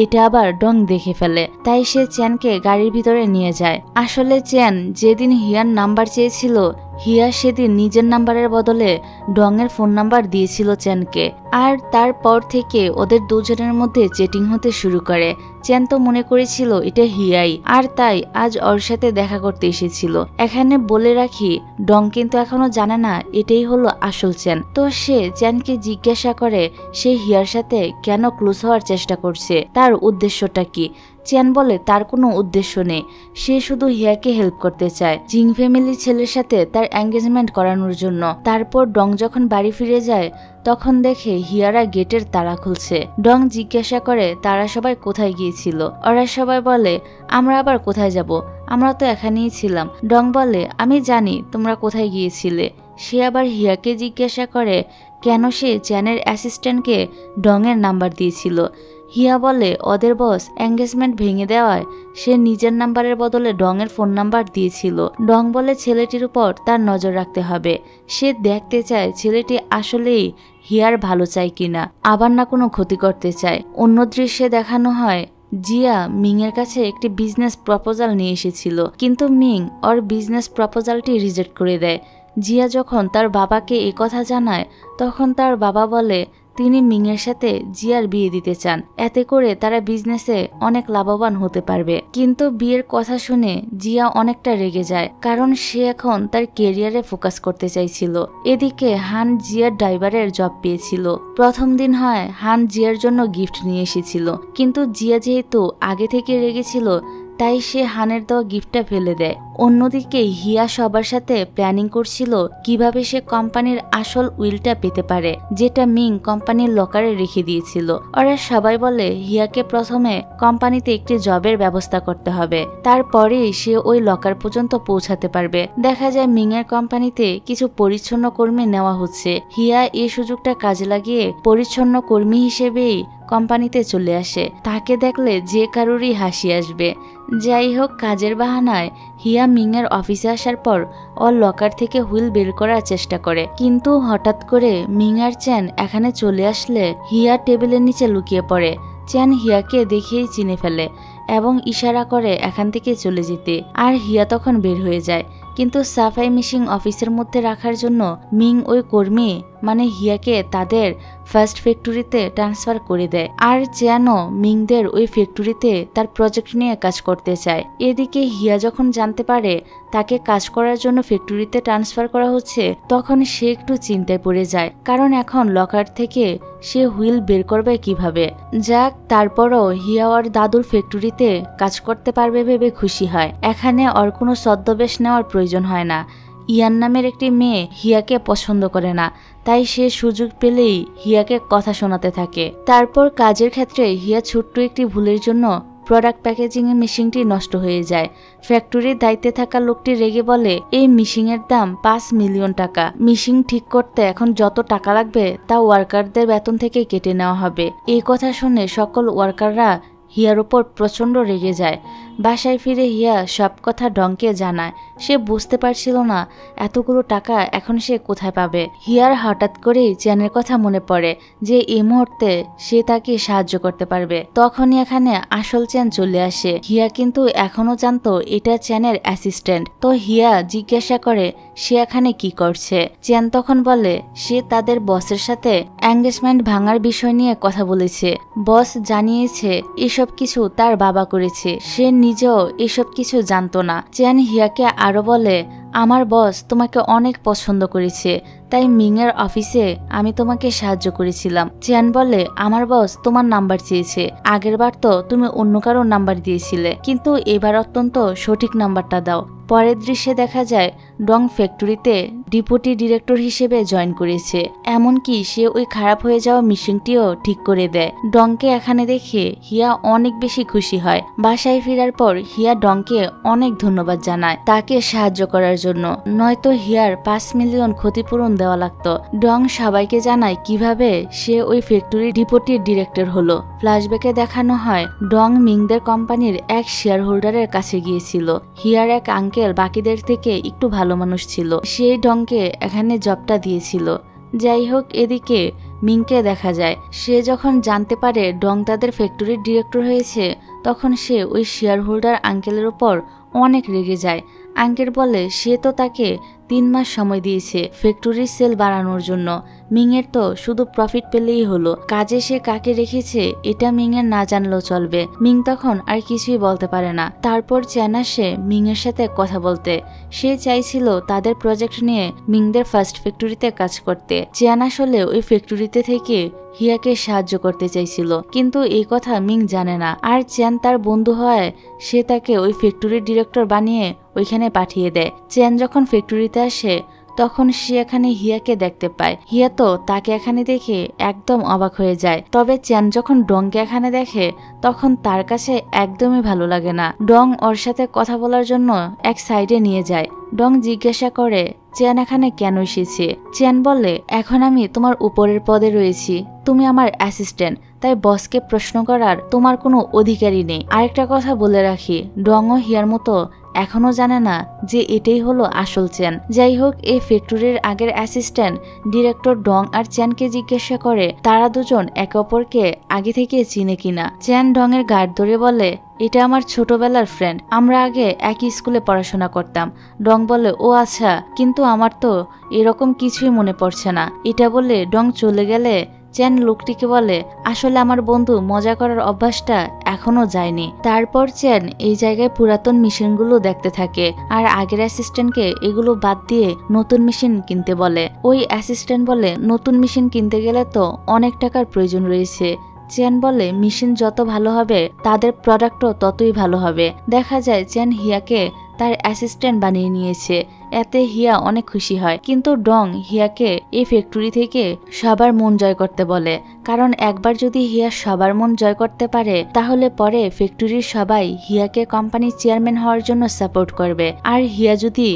এটা আবার ডং দেখে ফেলে, তাই সে চ্যানকে গাড়ির ভিতরে নিয়ে যায়। আসলে চ্যান যেদিন হিয়ার নাম্বার চেয়েছিল, হিয়া সেদিন নিজের নাম্বারের বদলে ডং এর ফোন নাম্বার দিয়েছিল চ্যানকে। আর তারপর থেকে ওদের দুজনের মধ্যে চেটিং হতে শুরু করে। চ্যান তো মনে করেছিল এটা হিয়াই, আর তাই আজ ওর সাথে দেখা করতে এসেছিল। এখানে বলে রাখি ডং কিন্তু এখনো জানে না এটাই হলো আসল চ্যান। তো সে চ্যানকে জিজ্ঞাসা করে সে হিয়ার সাথে কেন ক্লোজ হওয়ার চেষ্টা করছে, তার উদ্দেশ্যটা কি। চ্যান বলে তার কোনো উদ্দেশ্য নেই, সে শুধু হিয়াকে হেল্প করতে চায় জিং ফ্যামিলি ছেলের সাথে তার এঙ্গেজমেন্ট করানোর জন্য। তারপর ডং যখন বাড়ি ফিরে যায় তখন দেখে হিয়ারা গেটের তালা খুলছে। ডং জিজ্ঞাসা করে তারা সবাই কোথায় গিয়েছিল। ওরা সবাই বলে আমরা আবার কোথায় যাব, আমরা তো এখানেই ছিলাম। ডং বলে আমি জানি তোমরা কোথায় গিয়েছিলে। সে আবার হিয়াকে জিজ্ঞাসা করে কেন সে চ্যানের অ্যাসিস্ট্যান্টকে ডং এর নাম্বার দিয়েছিল। হিয়া বলে ওদের বস এঙ্গেজমেন্ট ভেঙে দেওয়ায় সে নিজের নাম্বারের বদলে ডং এর ফোন নাম্বার দিয়েছিল। ডং বলে ছেলেটির উপর তার নজর রাখতে হবে, সে দেখতে চায় ছেলেটি আসলেই হিয়ার ভালো চায় কিনা, আবার না কোনো ক্ষতি করতে চায়। অন্য দৃশ্যে দেখানো হয় জিয়া মিং এর কাছে একটি বিজনেস প্রপোজাল নিয়ে এসেছিল, কিন্তু মিং ওর বিজনেস প্রপোজালটি রিজেক্ট করে দেয়। জিয়া যখন তার বাবাকে এই কথা জানায় তখন তার বাবা বলে তিনি মিং এর সাথে জিয়ার বিয়ে দিতে চান, এতে করে তারা বিজনেসে অনেক লাভবান হতে পারবে। কিন্তু বিয়ের কথা শুনে জিয়া অনেকটা রেগে যায়, কারণ সে এখন তার কেরিয়ারে ফোকাস করতে চাইছিল। এদিকে হান জিয়ার ড্রাইভারের জব পেয়েছিল। প্রথম দিন হয় হান জিয়ার জন্য গিফট নিয়ে এসেছিল, কিন্তু জিয়া যেহেতু আগে থেকে রেগেছিল তাই সে হানের দেওয়া গিফটটা ফেলে দেয়। অন্যদিকে হিয়া সবার সাথে প্ল্যানিং করছিল কিভাবে সে কোম্পানির আসল উইলটা পেতে পারে, যেটা মিং কোম্পানির লকারে রেখে দিয়েছিল। ওরা সবাই বলে হিয়াকে প্রথমে কোম্পানিতে একটি জবের ব্যবস্থা করতে হবে, তারপরেই সে ওই লকার পর্যন্ত পৌঁছাতে পারবে। দেখা যায় মিং এর কোম্পানিতে কিছু পরিচ্ছন্ন কর্মী নেওয়া হচ্ছে। হিয়া এই সুযোগটা কাজে লাগিয়ে পরিচ্ছন্ন কর্মী হিসেবেই কোম্পানিতে চলে আসে। তাকে দেখলে যে কারোরই হাসি আসবে। যাই হোক, কাজের বাহানায় হিয়া মিং এর অফিসে আসার পর ওর লকার থেকে হুইল বের করার চেষ্টা করে, কিন্তু হঠাৎ করে মিং আর চ্যান এখানে চলে আসলে হিয়া টেবিলের নিচে লুকিয়ে পড়ে। চ্যান হিয়াকে দেখেই চিনে ফেলে এবং ইশারা করে এখান থেকে চলে যেতে, আর হিয়া তখন বের হয়ে যায়। কিন্তু সাফাই মেশিন অফিসের মধ্যে রাখার জন্য মিং ওই কর্মী মানে হিয়াকে তাদের ফার্স্ট ফ্যাক্টরিতে ট্রান্সফার করে দেয়, আর চ্যানও মিংদের ওই ফ্যাক্টরিতে তার প্রজেক্ট নিয়ে কাজ করতে চায়। এদিকে হিয়া যখন জানতে পারে তাকে কাজ করার জন্য ফ্যাক্টরিতে ট্রান্সফার করা হচ্ছে তখন সে একটু চিন্তায় পড়ে যায়, কারণ এখন লকার থেকে সে হুইল বের করবে কিভাবে। যাক, তারপরও হিয়া ওর দাদুর ফ্যাক্টরিতে কাজ করতে পারবে ভেবে খুশি হয়। এখানে ওর কোনো ছদ্মবেশ নেওয়ার প্রয়োজন হয় না। ইয়ান নামের একটি মেয়ে হিয়াকে পছন্দ করে না, তাই সে সুযোগ পেলেই হিয়াকে কথা শোনাতে থাকে। তারপর কাজের ক্ষেত্রে হিয়া ছোট্ট একটি ভুলের জন্য প্রোডাক্ট প্যাকেজিং এর মেশিনটি নষ্ট হয়ে যায়। ফ্যাক্টরির দায়িত্বে থাকা লোকটি রেগে বলে এই মেশিন এর দাম 5 মিলিয়ন টাকা। মেশিন ঠিক করতে এখন যত টাকা লাগবে তা ওয়ার্কারদের বেতন থেকে কেটে নেওয়া হবে। এই কথা শুনে সকল ওয়ার্কাররা হিয়ার উপর প্রচন্ড রেগে যায়। বাসায় ফিরে হিয়া সব কথা ডংকে জানায়। সে বুঝতে পারছিল না এতগুলো টাকা এখন সে কোথায় পাবে। হিয়ার হঠাৎ করেই চ্যানের কথা মনে পড়ে যে এই মুহূর্তে সে তাকে সাহায্য করতে পারবে। তখনই এখানে আসল চ্যান চলে আসে। হিয়া কিন্তু এখনো জানতো এটা চ্যানের অ্যাসিস্ট্যান্ট। তো হিয়া জিজ্ঞাসা করে সে এখানে কি করছে। চ্যান তখন বলে সে তাদের বসের সাথে এঙ্গেজমেন্ট ভাঙার বিষয় নিয়ে কথা বলেছে। বস জানিয়েছে এসব কিছু তার বাবা করেছে, সে নিজেও এসব কিছু জানতো না। চ্যান হিয়াকে আরো বলে আমার বস তোমাকে অনেক পছন্দ করেছে, তাই মিংয়ের অফিসে আমি তোমাকে সাহায্য করেছিলাম। চ্যান বলে আমার বস তোমার নাম্বার চেয়েছে, আগের বার তো তুমি অন্য কারোর নাম্বার দিয়েছিলে, কিন্তু এবার অত্যন্ত সঠিক নাম্বারটা দাও। পরের দৃশ্যে দেখা যায় ডং ফ্যাক্টরিতে ডেপুটি ডিরেক্টর হিসেবে জয়েন করেছে। এমনকি সে ওই খারাপ হয়ে যাওয়া মিশিংটিও ঠিক করে দেয়। ডংকে এখানে দেখে হিয়া অনেক বেশি খুশি হয়। বাসায় ফেরার পর হিয়া ডংকে অনেক ধন্যবাদ জানায় তাকে সাহায্য করার জন্য, নয়তো হিয়ার 5 মিলিয়ন ক্ষতিপূরণ দেওয়া লাগতো। ডং সবাইকে জানায় কিভাবে সে ওই ফ্যাক্টরির ডেপুটি ডিরেক্টর হলো। ফ্ল্যাশব্যাকে দেখানো হয় ডং মিংদের কোম্পানির এক শেয়ার হোল্ডারের কাছে গিয়েছিল। হিয়ার এক আঙ্কেল বাকিদের থেকে একটু ভালো মানুষ ছিল, সেই ডংকে এখানে জবটা দিয়েছিল। যাই হোক, এদিকে মিংকে দেখা যায় সে যখন জানতে পারে ডং তাদের ফ্যাক্টরির ডিরেক্টর হয়েছে, তখন সে ওই শেয়ার হোল্ডার আঙ্কেলের উপর অনেক রেগে যায়। আঙ্কেল বলে সে তো তাকে 3 মাস সময় দিয়েছে ফ্যাক্টরির সেল বাড়ানোর জন্য, মিংয়ের তো শুধু প্রফিট পেলেই হলো, কাজে সে কাকে রেখেছে এটা মিংয়ের না জানলেও চলবে। মিং তখন আর কিছুই বলতে পারে না। তারপর চ্যান আসে মিংয়ের সাথে কথা বলতে। সে চাইছিল তাদের প্রজেক্ট নিয়ে মিংদের ফার্স্ট ফ্যাক্টরিতে কাজ করতে। চ্যান আসলে ওই ফ্যাক্টরিতে থেকে হিয়াকে সাহায্য করতে চাইছিল, কিন্তু এই কথা মিং জানে না। আর চ্যান তার বন্ধু হয়, সে তাকে ওই ফ্যাক্টরির ডিরেক্টর বানিয়ে ওইখানে পাঠিয়ে দেয়। চ্যান যখন ফ্যাক্টরিতে আসে তখন সে এখানে হিয়াকে দেখতে পায়। হিয়া তো তাকে এখানে দেখে একদম অবাক হয়ে যায়। তবে চ্যান যখন ডংকে এখানে দেখে তখন তার কাছে একদমই ভালো লাগে না। ডং ওর সাথে কথা বলার জন্য এক সাইডে নিয়ে যায়। ডং জিজ্ঞাসা করে চ্যান এখানে কেন এসেছে। চ্যান বলে এখন আমি তোমার উপরের পদে রয়েছি, তুমি আমার অ্যাসিস্ট্যান্ট, তাই বসকে প্রশ্ন করার তোমার কোনো অধিকারই নেই। আরেকটা কথা বলে রাখি, ডং ও হিয়ার মতো এখনো জানে না যে এটাই হলো আসল চ্যান। যাই হোক, এই ফ্যাক্টরির আগের অ্যাসিস্ট্যান্ট ডিরেক্টর ডং আর চ্যানকে জিজ্ঞাসা করে তারা দুজন একে অপরকে আগে থেকে চিনে কিনা। চ্যান ডং এর গার্ড ধরে বলে এটা আমার ছোটবেলার ফ্রেন্ড, আমরা আগে একই স্কুলে পড়াশোনা করতাম। ডং বলে ও আচ্ছা, কিন্তু আমার তো এরকম কিছুই মনে পড়ছে না। এটা বলে ডং চলে গেলে চ্যান লোকটিকে বলে আসলে আমার বন্ধু মজা করার অভ্যাসটা এখনো যায়নি। তারপর চ্যান এই জায়গায় পুরাতন মেশিনগুলো দেখতে থাকে আর আগের অ্যাসিস্ট্যান্টকে এগুলো বাদ দিয়ে নতুন মেশিন কিনতে বলে। ওই অ্যাসিস্ট্যান্ট বলে নতুন মেশিন কিনতে গেলে তো অনেক টাকার প্রয়োজন রয়েছে। চ্যান বলে মেশিন যত ভালো হবে তাদের প্রোডাক্টও ততই ভালো হবে। দেখা যায় চ্যান হিয়াকে তার অ্যাসিস্ট্যান্ট বানিয়ে নিয়েছে। এতে হিয়া অনেক খুশি হয়, কিন্তু ডং হিয়াকে এই ফ্যাক্টরি থেকে সবার মন জয় করতে বলে, কারণ একবার যদি হিয়া সবার মন জয় করতে পারে তাহলে পরে ফ্যাক্টরির সবাই হিয়াকে কোম্পানির চেয়ারম্যান হওয়ার জন্য সাপোর্ট করবে। আর হিয়া যদি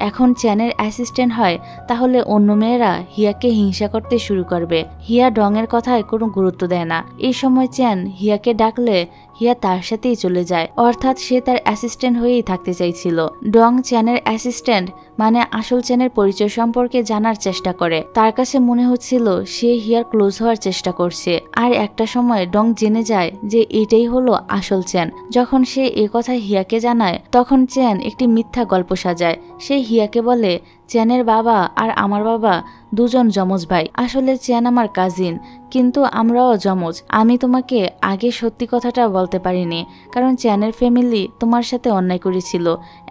এখন চ্যানের অ্যাসিস্ট্যান্ট হয় তাহলে অন্য মেয়েরা হিয়াকে হিংসা করতে শুরু করবে। হিয়া ডং এর কথায় কোনো গুরুত্ব দেয় না। এই সময় চ্যান হিয়াকে ডাকলে হিয়া তার সাথেই চলে যায়, অর্থাৎ সে তার অ্যাসিস্ট্যান্ট হয়েই থাকতে চাইছিল। ডং চ্যানের অ্যাসিস্ট্যান্ট মানে আসল চ্যানের পরিচয় সম্পর্কে জানার চেষ্টা করে। তার কাছে মনে হচ্ছিল সে হিয়ার ক্লোজ হওয়ার চেষ্টা করছে। আর একটা সময় ডং জেনে যায় যে এটাই হলো আসল চ্যান। যখন সে এ কথা হিয়াকে জানায় তখন চ্যান একটি মিথ্যা গল্প সাজায়। সে হিয়াকে বলে চ্যানের বাবা আর আমার বাবা দুজন যমজ ভাই, আসলে চ্যান আমার কাজিন, কিন্তু আমরাও যমজ। আমি তোমাকে আগে সত্যি কথাটা বলতে পারিনি, কারণ চ্যানের ফ্যামিলি তোমার সাথে অন্যায় করেছিল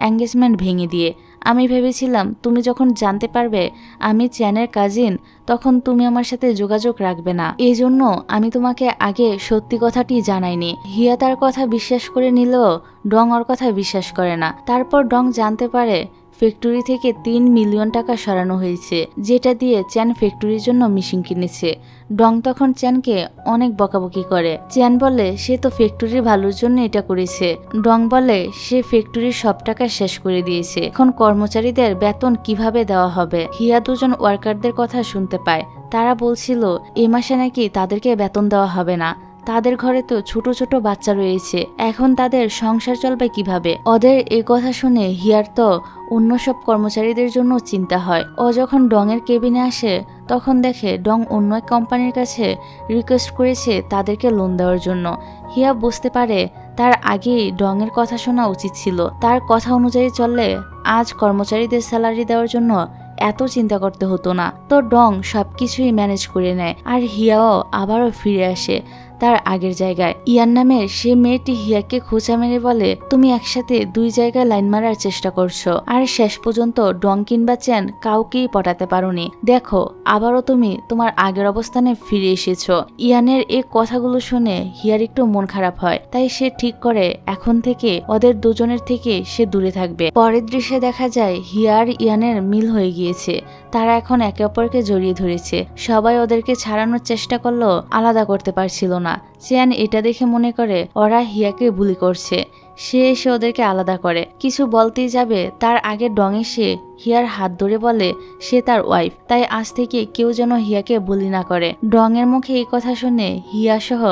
এঙ্গেজমেন্ট ভেঙে দিয়ে। আমি ভেবেছিলাম তুমি যখন জানতে পারবে আমি চ্যানের কাজিন তখন তুমি আমার সাথে যোগাযোগ রাখবে না, এই জন্য আমি তোমাকে আগে সত্যি কথাটি জানাইনি। হিয়া তার কথা বিশ্বাস করে নিলেও ডং ওর কথা বিশ্বাস করে না। তারপর ডং জানতে পারে ফ্যাক্টরি থেকে 3 মিলিয়ন টাকা সরানো হয়েছে, যেটা দিয়ে চ্যান ফ্যাক্টরির জন্য মেশিন কিনেছে। ডং তখন চ্যানকে অনেক বকাবকি করে। চ্যান বলে সে তো ফ্যাক্টরির ভালোর জন্য এটা করেছে। ডং বলে সে ফ্যাক্টরির সব টাকা শেষ করে দিয়েছে, এখন কর্মচারীদের বেতন কিভাবে দেওয়া হবে। হিয়া দুজন ওয়ার্কারদের কথা শুনতে পায়, তারা বলছিল এই মাসে নাকি তাদেরকে বেতন দেওয়া হবে না, তাদের ঘরে তো ছোট ছোট বাচ্চা রয়েছে, এখন তাদের সংসার চলবে কিভাবে? ওদের এ কথা শুনে হিয়ার তো অন্য সব কর্মচারীদের জন্য চিন্তা হয়। ও যখন ডং এর কেবিনে আসে তখন দেখে ডং অন্য এক কোম্পানির কাছে রিকোয়েস্ট করেছে তাদেরকে লোন দেওয়ার জন্য। হিয়া বুঝতে পারে তার আগেই ডং এর কথা শোনা উচিত ছিল। তার কথা অনুযায়ী চললে আজ কর্মচারীদের স্যালারি দেওয়ার জন্য এত চিন্তা করতে হতো না। তো ডং সবকিছুই ম্যানেজ করে নেয় আর হিয়াও আবারও ফিরে আসে তার আগের জায়গায়। ইয়ান নামের সে মেয়েটি হিয়াকে খোঁচা মেরে বলে, তুমি একসাথে 2 জায়গায় লাইন মারার চেষ্টা করছো আর শেষ পর্যন্ত ডং কিংবা চ্যান কাউকেই পটাতে পারোনি। দেখো আবারও তুমি তোমার আগের অবস্থানে ফিরে এসেছো। ইয়ানের এই কথাগুলো শুনে হিয়ার একটু মন খারাপ হয়, তাই সে ঠিক করে এখন থেকে ওদের দুজনের থেকে সে দূরে থাকবে। পরের দৃশ্যে দেখা যায় হিয়া আর ইয়ানের মিল হয়ে গিয়েছে। তারা এখন একে অপরকে জড়িয়ে ধরেছে। সবাই ওদেরকে ছাড়ানোর চেষ্টা করলেও আলাদা করতে পারছিল না। চ্যান এটা দেখে মনে করে ওরা হিয়াকে বুলি করছে। সে এসে ওদেরকে আলাদা করে। কিছু বলতেই যাবে তার আগে ডং এসে হিয়ার হাত ধরে বলে সে তার ওয়াইফ, তাই আজ থেকে কেউ যেন হিয়াকে বুলি না করে। ডং এর মুখে এই কথা শুনে হিয়া সহ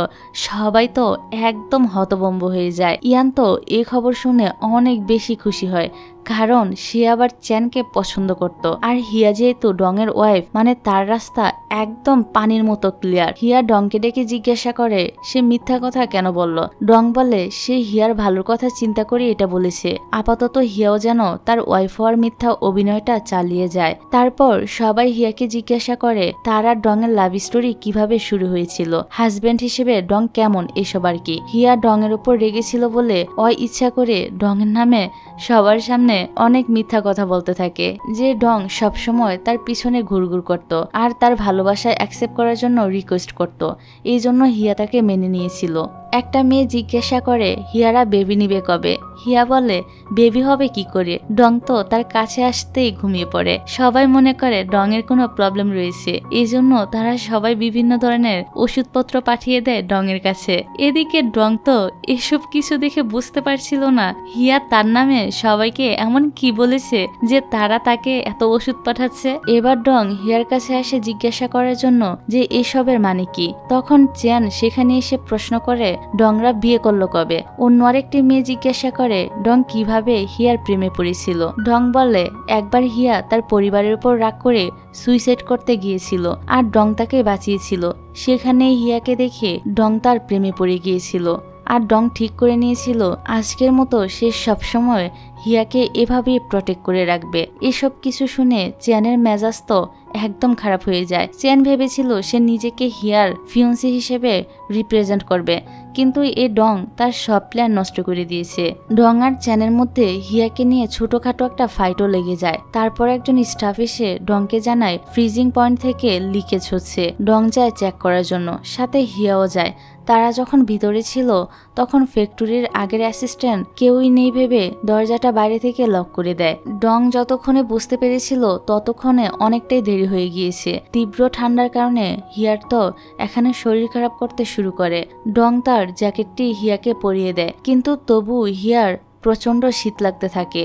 সবাই তো একদম হতভম্ব হয়ে যায়। ইয়ান তো এই খবর শুনে অনেক বেশি খুশি হয়, কারণ সে আবার চ্যানকে পছন্দ করত। আর হিয়া যেহেতু ডং এর ওয়াইফ, মানে তার রাস্তা একদম পানির মতো ক্লিয়ার। হিয়া ডংকে ডেকে জিজ্ঞাসা করে সে মিথ্যা কথা কেন বলল। ডং বলে সে হিয়ার ভালোর কথা চিন্তা করে এটা বলেছে। আপাতত হিয়াও যেন তার ওয়াইফ হওয়ার মিথ্যা অভিনয়টা চালিয়ে যায়। তারপর সবাই হিয়াকে জিজ্ঞাসা করে তার আর ডং এর লাভ স্টোরি কিভাবে শুরু হয়েছিল, হাজবেন্ড হিসেবে ডং কেমন, এসব আর কি। হিয়া ডং এর উপর রেগেছিল বলে ইচ্ছা করে ডং এর নামে সবার সামনে অনেক মিথ্যা কথা বলতে থাকে, যে ডং সবসময় তার পিছনে ঘুরঘুর করত আর তার ভালোবাসায় অ্যাকসেপ্ট করার জন্য রিকোয়েস্ট করত। এই জন্য হিয়া তাকে মেনে নিয়েছিল। একটা মেয়ে জিজ্ঞাসা করে হিয়ারা বেবি নিবে কবে। হিয়া বলে বেবি হবে কি করে, ডং তো তার কাছে আসতেই ঘুমিয়ে পড়ে। সবাই মনে করে ডং এর কোনো প্রবলেম রয়েছে, এই জন্য তারা সবাই বিভিন্ন ধরনের ওষুধপত্র পাঠিয়ে দেয় ডং এর কাছে। এদিকে ডং তো এসব কিছু দেখে বুঝতে পারছিল না হিয়া তার নামে সবাইকে এমন কি বলেছে যে তারা তাকে এত ওষুধ পাঠাচ্ছে। এবার ডং হিয়ার কাছে এসে জিজ্ঞাসা করার জন্য যে এসবের মানে কি। তখন চ্যান সেখানে এসে প্রশ্ন করে ডংরা বিয়ে করলো কবে। অন্য আরেকটি মেয়ে জিজ্ঞাসা করে ডং কিভাবে হিয়ার প্রেমে পড়েছিল। ডং বলে একবার হিয়া তার পরিবারের উপর রাগ করে সুইসাইড করতে গিয়েছিল আর ডং তাকে বাঁচিয়েছিল। সেখানে হিয়াকে দেখে ডং তার প্রেমে পড়ে গিয়েছিল আর ডং ঠিক করে নিয়েছিল আজকের মতো সে সবসময় হিয়াকে এভাবেই প্রটেক্ট করে রাখবে। এসব কিছু শুনে চ্যানের মেজাজ তো একদম খারাপ হয়ে যায়। চ্যান ভেবেছিল সে নিজেকে হিয়ার ফিয়ন্সি হিসেবে রিপ্রেজেন্ট করবে, কিন্তু এ ডং তার সব প্ল্যান নষ্ট করে দিয়েছে। ডং আর চ্যানের মধ্যে হিয়াকে নিয়ে ছোটখাটো একটা ফাইটও লেগে যায়। তারপর একজন স্টাফ এসে ডংকে জানায় ফ্রিজিং পয়েন্ট থেকে লিকেজ হচ্ছে। ডং যায় চেক করার জন্য, সাথে হিয়াও যায়। তারা যখন ভিতরে ছিল তখন ফ্যাক্টরির আগের অ্যাসিস্ট্যান্ট কেউই নেই ভেবে দরজাটা বাইরে থেকে লক করে দেয়। ডং যতক্ষণে বুঝতে পেরেছিল ততক্ষণে অনেকটাই দেরি হয়ে গিয়েছে। তীব্র ঠান্ডার কারণে হিয়ার তো এখানে শরীর খারাপ করতে শুরু করে। ডং তার জ্যাকেটটি হিয়াকে পরিয়ে দেয়, কিন্তু তবু হিয়ার প্রচন্ড শীত লাগতে থাকে।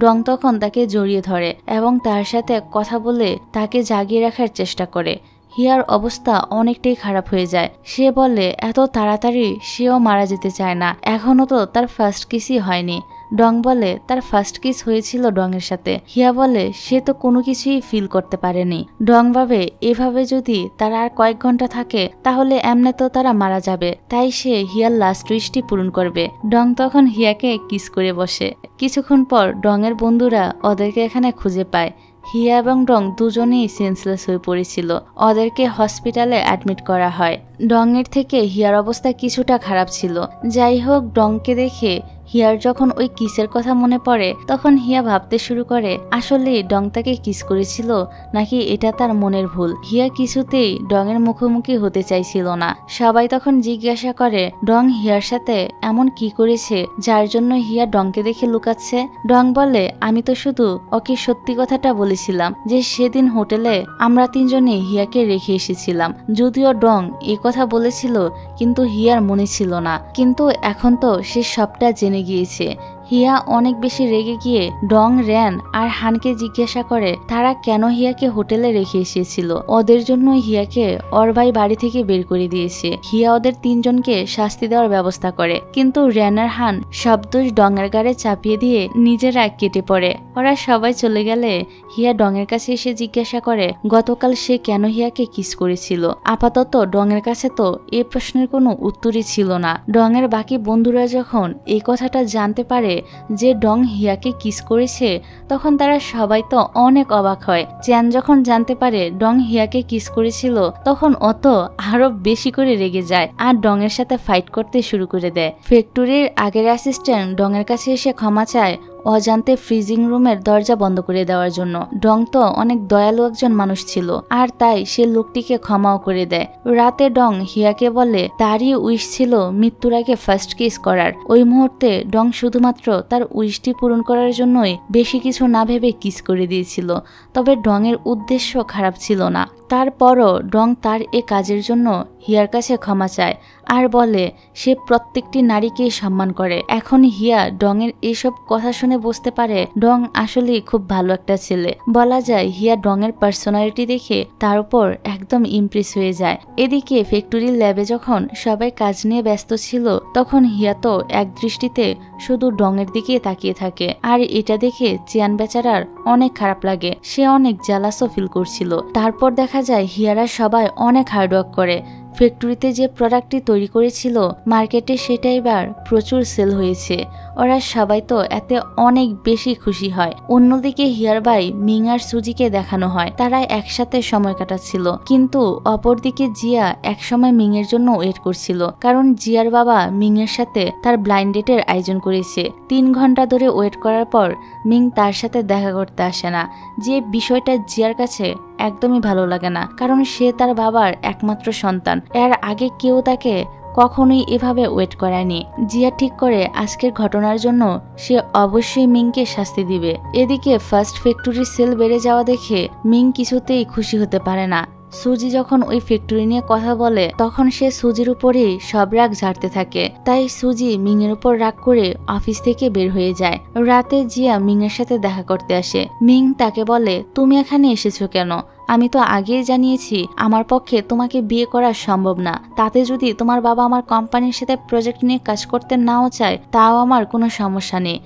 ডং তখন তাকে জড়িয়ে ধরে এবং তার সাথে কথা বলে তাকে জাগিয়ে রাখার চেষ্টা করে। হিয়ার অবস্থা অনেকটাই খারাপ হয়ে যায়। সে বলে এত তাড়াতাড়ি সেও মারা যেতে চায় না, এখনো তো তার ফার্স্ট কিসই হয়নি। ডং বলে তার ফার্স্ট কিস হয়েছিল ডং এর সাথে। হিয়া বলে সে তো কোনো কিছুই ফিল করতে পারেনি। ডং ভাবে এভাবে যদি তারা আর কয়েক ঘন্টা থাকে তাহলে এমনে তো তারা মারা যাবে, তাই সে হিয়ার লাস্ট উইশটি পূরণ করবে। ডং তখন হিয়াকে কিস করে বসে। কিছুক্ষণ পর ডং এর বন্ধুরা ওদেরকে এখানে খুঁজে পায়। হিয়া এবং ডং দুজনেই সেন্সলেস হয়ে পড়েছিল। ওদেরকে হসপিটালে অ্যাডমিট করা হয়। ডং এর থেকে হিয়ার অবস্থা কিছুটা খারাপ ছিল। যাই হোক, ডংকে দেখে হিয়ার যখন ওই কিসের কথা মনে পড়ে তখন হিয়া ভাবতে শুরু করে আসলে ডং তাকে কিস করেছিল নাকি এটা তার মনের ভুল। হিয়া কিছুতেই ডং এর মুখোমুখি হতে চাইছিল না। সবাই তখন জিজ্ঞাসা করে ডং হিয়ার সাথে এমন কি করেছে যার জন্য হিয়া ডংকে দেখে লুকাচ্ছে। ডং বলে আমি তো শুধু ওকে সত্যি কথাটা বলেছিলাম যে সেদিন হোটেলে আমরা তিনজনে হিয়াকে রেখে এসেছিলাম। যদিও ডং এই কথা বলেছিল কিন্তু হিয়ার মনে ছিল না, কিন্তু এখন তো সে সবটা জেনে গিয়েছে। হিয়া অনেক বেশি রেগে গিয়ে ডং, র্যান আর হানকে জিজ্ঞাসা করে তারা কেন হিয়াকে হোটেলে রেখে এসেছিল। ওদের জন্য হিয়াকে ওর ভাই বাড়ি থেকে বের করে দিয়েছে। হিয়া ওদের তিনজনকে শাস্তি দেওয়ার ব্যবস্থা করে, কিন্তু র্যান আর হান সব দোষ ডঙের গাড়ে চাপিয়ে দিয়ে নিজেরা কেটে পড়ে। ওরা সবাই চলে গেলে হিয়া ডঙের কাছে এসে জিজ্ঞাসা করে গতকাল সে কেন হিয়াকে কিস করেছিল। আপাতত ডঙের কাছে তো এই প্রশ্নের কোনো উত্তরই ছিল না। ডঙের বাকি বন্ধুরা যখন এই কথাটা জানতে পারে যে ডং হিয়াকে কিস করেছে, তখন তারা সবাই তো অনেক অবাক হয়। চ্যান যখন জানতে পারে ডং হিয়াকে কিস করেছিল, তখন অত আরো বেশি করে রেগে যায় আর ডং এর সাথে ফাইট করতে শুরু করে দেয়। ফ্যাক্টরির আগের অ্যাসিস্ট্যান্ট ডং এর কাছে এসে ক্ষমা চায় অজান্তে ফ্রিজিং রুমের দরজা বন্ধ করে দেওয়ার জন্য। ডং তো অনেক দয়ালু একজন মানুষ ছিল, আর তাই সে লোকটিকে ক্ষমাও করে দেয়। রাতে ডং হিয়াকে বলে তারই উইশ ছিল মৃত্যুর আগে ফার্স্ট কিস করার। ওই মুহূর্তে ডং শুধুমাত্র তার উইশটি পূরণ করার জন্যই বেশি কিছু না ভেবে কিস করে দিয়েছিল। তবে ডং এর উদ্দেশ্য খারাপ ছিল না। তারপরও ডং তার এ কাজের জন্য হিয়ার কাছে ক্ষমা চায় আর বলে সে প্রত্যেকটি নারীকেই সম্মান করে। এখন হিয়া ডং এর এইসব কথা শুনে বুঝতে পারে ডং আসলেই খুব ভালো একটা ছেলে। বলা যায় হিয়া ডং এর পার্সোনালিটি দেখে তার উপর একদম ইমপ্রেস হয়ে যায়। এদিকে ফ্যাক্টরির ল্যাবে যখন সবাই কাজ নিয়ে ব্যস্ত ছিল, তখন হিয়া তো এক দৃষ্টিতে শুধু ডং এর দিকে তাকিয়ে থাকে। আর এটা দেখে চিয়ান বেচারার অনেক খারাপ লাগে, সে অনেক জেলাসও ফিল করছিল। তারপর দেখা যায় হিয়ারা সবাই অনেক হার্ডওয়ার্ক করে। ফ্যাক্টরিতে যে প্রোডাক্টটি তৈরি করেছিল মার্কেটে সেটা এবার প্রচুর সেল হয়েছে। ওরা সবাই তো এতে অনেক বেশি খুশি হয়। অন্যদিকে হিয়ার ভাই মিং আর সুজিকে দেখানো হয় তারা একসাথে সময় কাটাচ্ছিল, কিন্তু অপরদিকে জিয়া একসময় মিং এর জন্য ওয়েট করছিল, কারণ জিয়ার বাবা মিং এর সাথে তার ব্লাইন্ড ডেটের আয়োজন করেছে। 3 ঘন্টা ধরে ওয়েট করার পর মিং তার সাথে দেখা করতে আসে না, যে বিষয়টা জিয়ার কাছে একদমই ভালো লাগে না, কারণ সে তার বাবার একমাত্র সন্তান। এর আগে কেউ তাকে কখনোই এভাবে ওয়েট করায়নি। জিয়া ঠিক করে আজকের ঘটনার জন্য সে অবশ্যই মিংকে শাস্তি দিবে। এদিকে ফার্স্ট ফ্যাক্টরি সেল বেড়ে যাওয়া দেখে মিং কিছুতেই খুশি হতে পারে না। সুজি যখন ওই ফ্যাক্টরি নিয়ে কথা বলে, তখন সে সুজির উপরেই সব রাগ ঝাড়তে থাকে। তাই সুজি মিং এর উপর রাগ করে অফিস থেকে বের হয়ে যায়। রাতে জিয়া মিং এর সাথে দেখা করতে আসে। মিং তাকে বলে তুমি এখানে এসেছো কেন? আমি তো আগেই জানিয়েছি আমার পক্ষে তোমাকে বিয়ে করা সম্ভব না। তাতে যদি তোমার বাবা আমার কোম্পানির সাথে প্রজেক্ট নিয়ে কাজ করতে নাও চায়, তাও আমার কোনো সমস্যা নেই।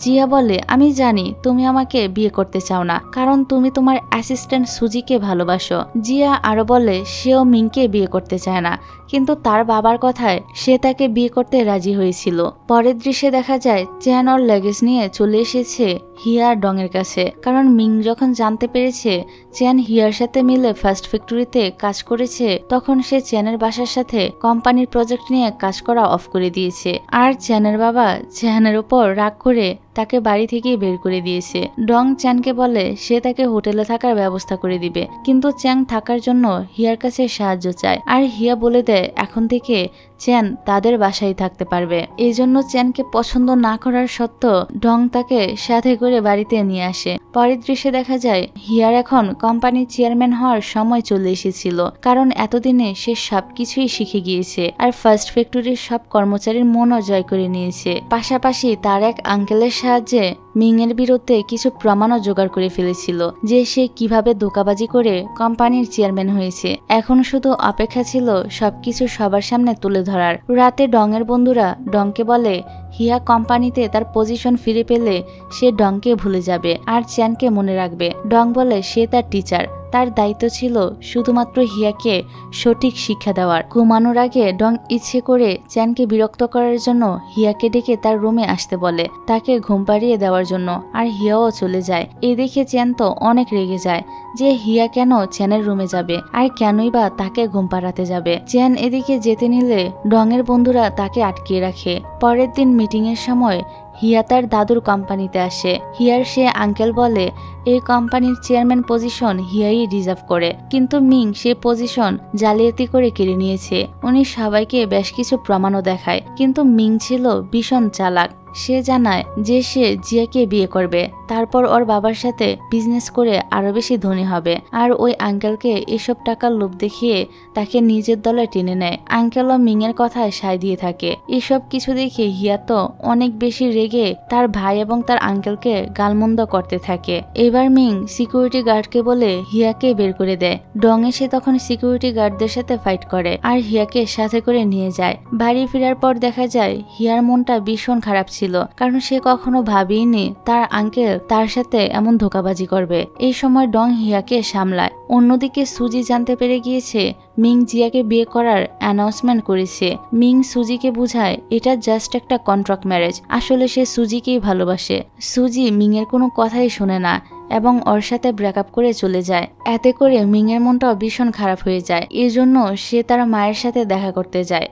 জিয়া বলে আমি জানি তুমি আমাকে বিয়ে করতে চাও না, কারণ তুমি তোমার অ্যাসিস্ট্যান্ট সুজিকে ভালোবাসো। জিয়া আরো বলে সেও মিংকে বিয়ে করতে চায় না, কিন্তু তার বাবার কথায় সে তাকে বিয়ে করতে রাজি হয়েছিল। পরের দৃশ্যে দেখা যায় চ্যান ওর লাগেজ নিয়ে চলে এসেছে হিয়া আর ডং এর কাছে, কারণ মিং যখন জানতে পেরেছে চ্যান হিয়ার সাথে মিলে ফার্স্ট ফ্যাক্টরিতে কাজ করেছে, তখন সে চ্যানের বাসার সাথে কোম্পানির প্রজেক্ট নিয়ে কাজ করা অফ করে দিয়েছে। আর চ্যানের বাবা চ্যানের উপর রাগ করে তাকে বাড়ি থেকেই বের করে দিয়েছে। ডং চ্যানকে বলে সে তাকে হোটেলে থাকার ব্যবস্থা করে দিবে, কিন্তু চ্যাং থাকার জন্য হিয়ার কাছে সাহায্য চায়। আর হিয়া বলে দেয় এখন থেকে চ্যান তাদের বাসায় থাকতে পারবে। এই জন্য চ্যানকে পছন্দ না করার সত্ত্বেও ডং তাকে সাথে করে বাড়িতে নিয়ে আসে। পরের দৃশ্যে দেখা যায় হিয়ার এখন কোম্পানির চেয়ারম্যান হওয়ার সময় চলে এসেছিল, কারণ এতদিনে সে সবকিছুই শিখে গিয়েছে আর ফার্স্ট ফ্যাক্টরির সব কর্মচারীর মনও জয় করে নিয়েছে। পাশাপাশি তার এক আঙ্কেলের সাহায্যে মিং এর বিরুদ্ধে কিছু প্রমাণও জোগাড় করে ফেলেছিল যে সে কিভাবে ধোঁকাবাজি করে কোম্পানির চেয়ারম্যান হয়েছে। এখন শুধু অপেক্ষা ছিল সবকিছু সবার সামনে তুলে ধরার। রাতে ডং এর বন্ধুরা ডংকে বলে হিয়া কোম্পানিতে তার পজিশন ফিরে পেলে সে ডংকে ভুলে যাবে আর চ্যানকে মনে রাখবে। ডং বলে সে তার টিচার, তার দায়িত্ব ছিল শুধুমাত্র হিয়াকে সঠিক শিক্ষা দেওয়ার। ঘুমানোর আগে ডং ইচ্ছে করে চ্যানকে বিরক্ত করার জন্য হিয়াকে ডেকে তার রুমে আসতে বলে, তাকে ঘুম পাড়িয়ে দেওয়ার জন্য, আর হিয়াও চলে যায়। এই দেখে চ্যান তো অনেক রেগে যায় যে হিয়া কেন চ্যানের রুমে যাবে আর কেনই বা তাকে ঘুম পাড়াতে যাবে। চ্যান এদিকে যেতে নিলে ডং এর বন্ধুরা তাকে আটকিয়ে রাখে। পরের দিন মিটিং এর সময় হিয়া তার দাদুর কোম্পানিতে আসে। হিয়ার সে আঙ্কেল বলে এই কোম্পানির চেয়ারম্যান পজিশন হিয়াই রিজার্ভ করে, কিন্তু মিং সে পজিশন জালিয়াতি করে কেড়ে নিয়েছে। উনি সবাইকে বেশ কিছু প্রমাণও দেখায়, কিন্তু মিং ছিল ভীষণ চালাক। সে জানায় যে সে জিয়াকে বিয়ে করবে, তারপর ওর বাবার সাথে বিজনেস করে আরো বেশি ধনী হবে। আর ওই আঙ্কেলকে এসব টাকার লোভ দেখিয়ে তাকে নিজের দলে টেনে নেয়। আঙ্কেলও মিং এর কথায় সায় দিয়ে থাকে। এসব কিছু দেখে হিয়া তো অনেক বেশি রেগে তার ভাই এবং তার আঙ্কেলকে গালমন্দ করতে থাকে। এবার মিং সিকিউরিটি গার্ডকে বলে হিয়াকে বের করে দেয়। ডং এসে তখন সিকিউরিটি গার্ডদের সাথে ফাইট করে আর হিয়াকে সাথে করে নিয়ে যায়। বাড়ি ফেরার পর দেখা যায় হিয়ার মনটা ভীষণ খারাপ ছিল, কারণ সে কখনো ভাবেইনি তার আঙ্কেল তার সাথে এমন ধোঁকাবাজি করবে। এই সময় ডং হিয়াকে সামলায়। অন্যদিকে সুজি জানতে পেরে গিয়েছে মিং জিয়াকে বিয়ে করার অ্যানাউন্সমেন্ট করেছে। মিং সুজিকে বুঝায় এটা জাস্ট একটা কন্ট্রাক্ট ম্যারেজ, আসলে সে সুজিকেই ভালোবাসে। সুজি মিং এর কোনো কথাই শোনে না এবং ওর সাথে ব্রেকআপ করে চলে যায়। এতে করে মিং এর মনটাও ভীষণ খারাপ হয়ে যায়। এই জন্য সে তার মায়ের সাথে দেখা করতে যায়।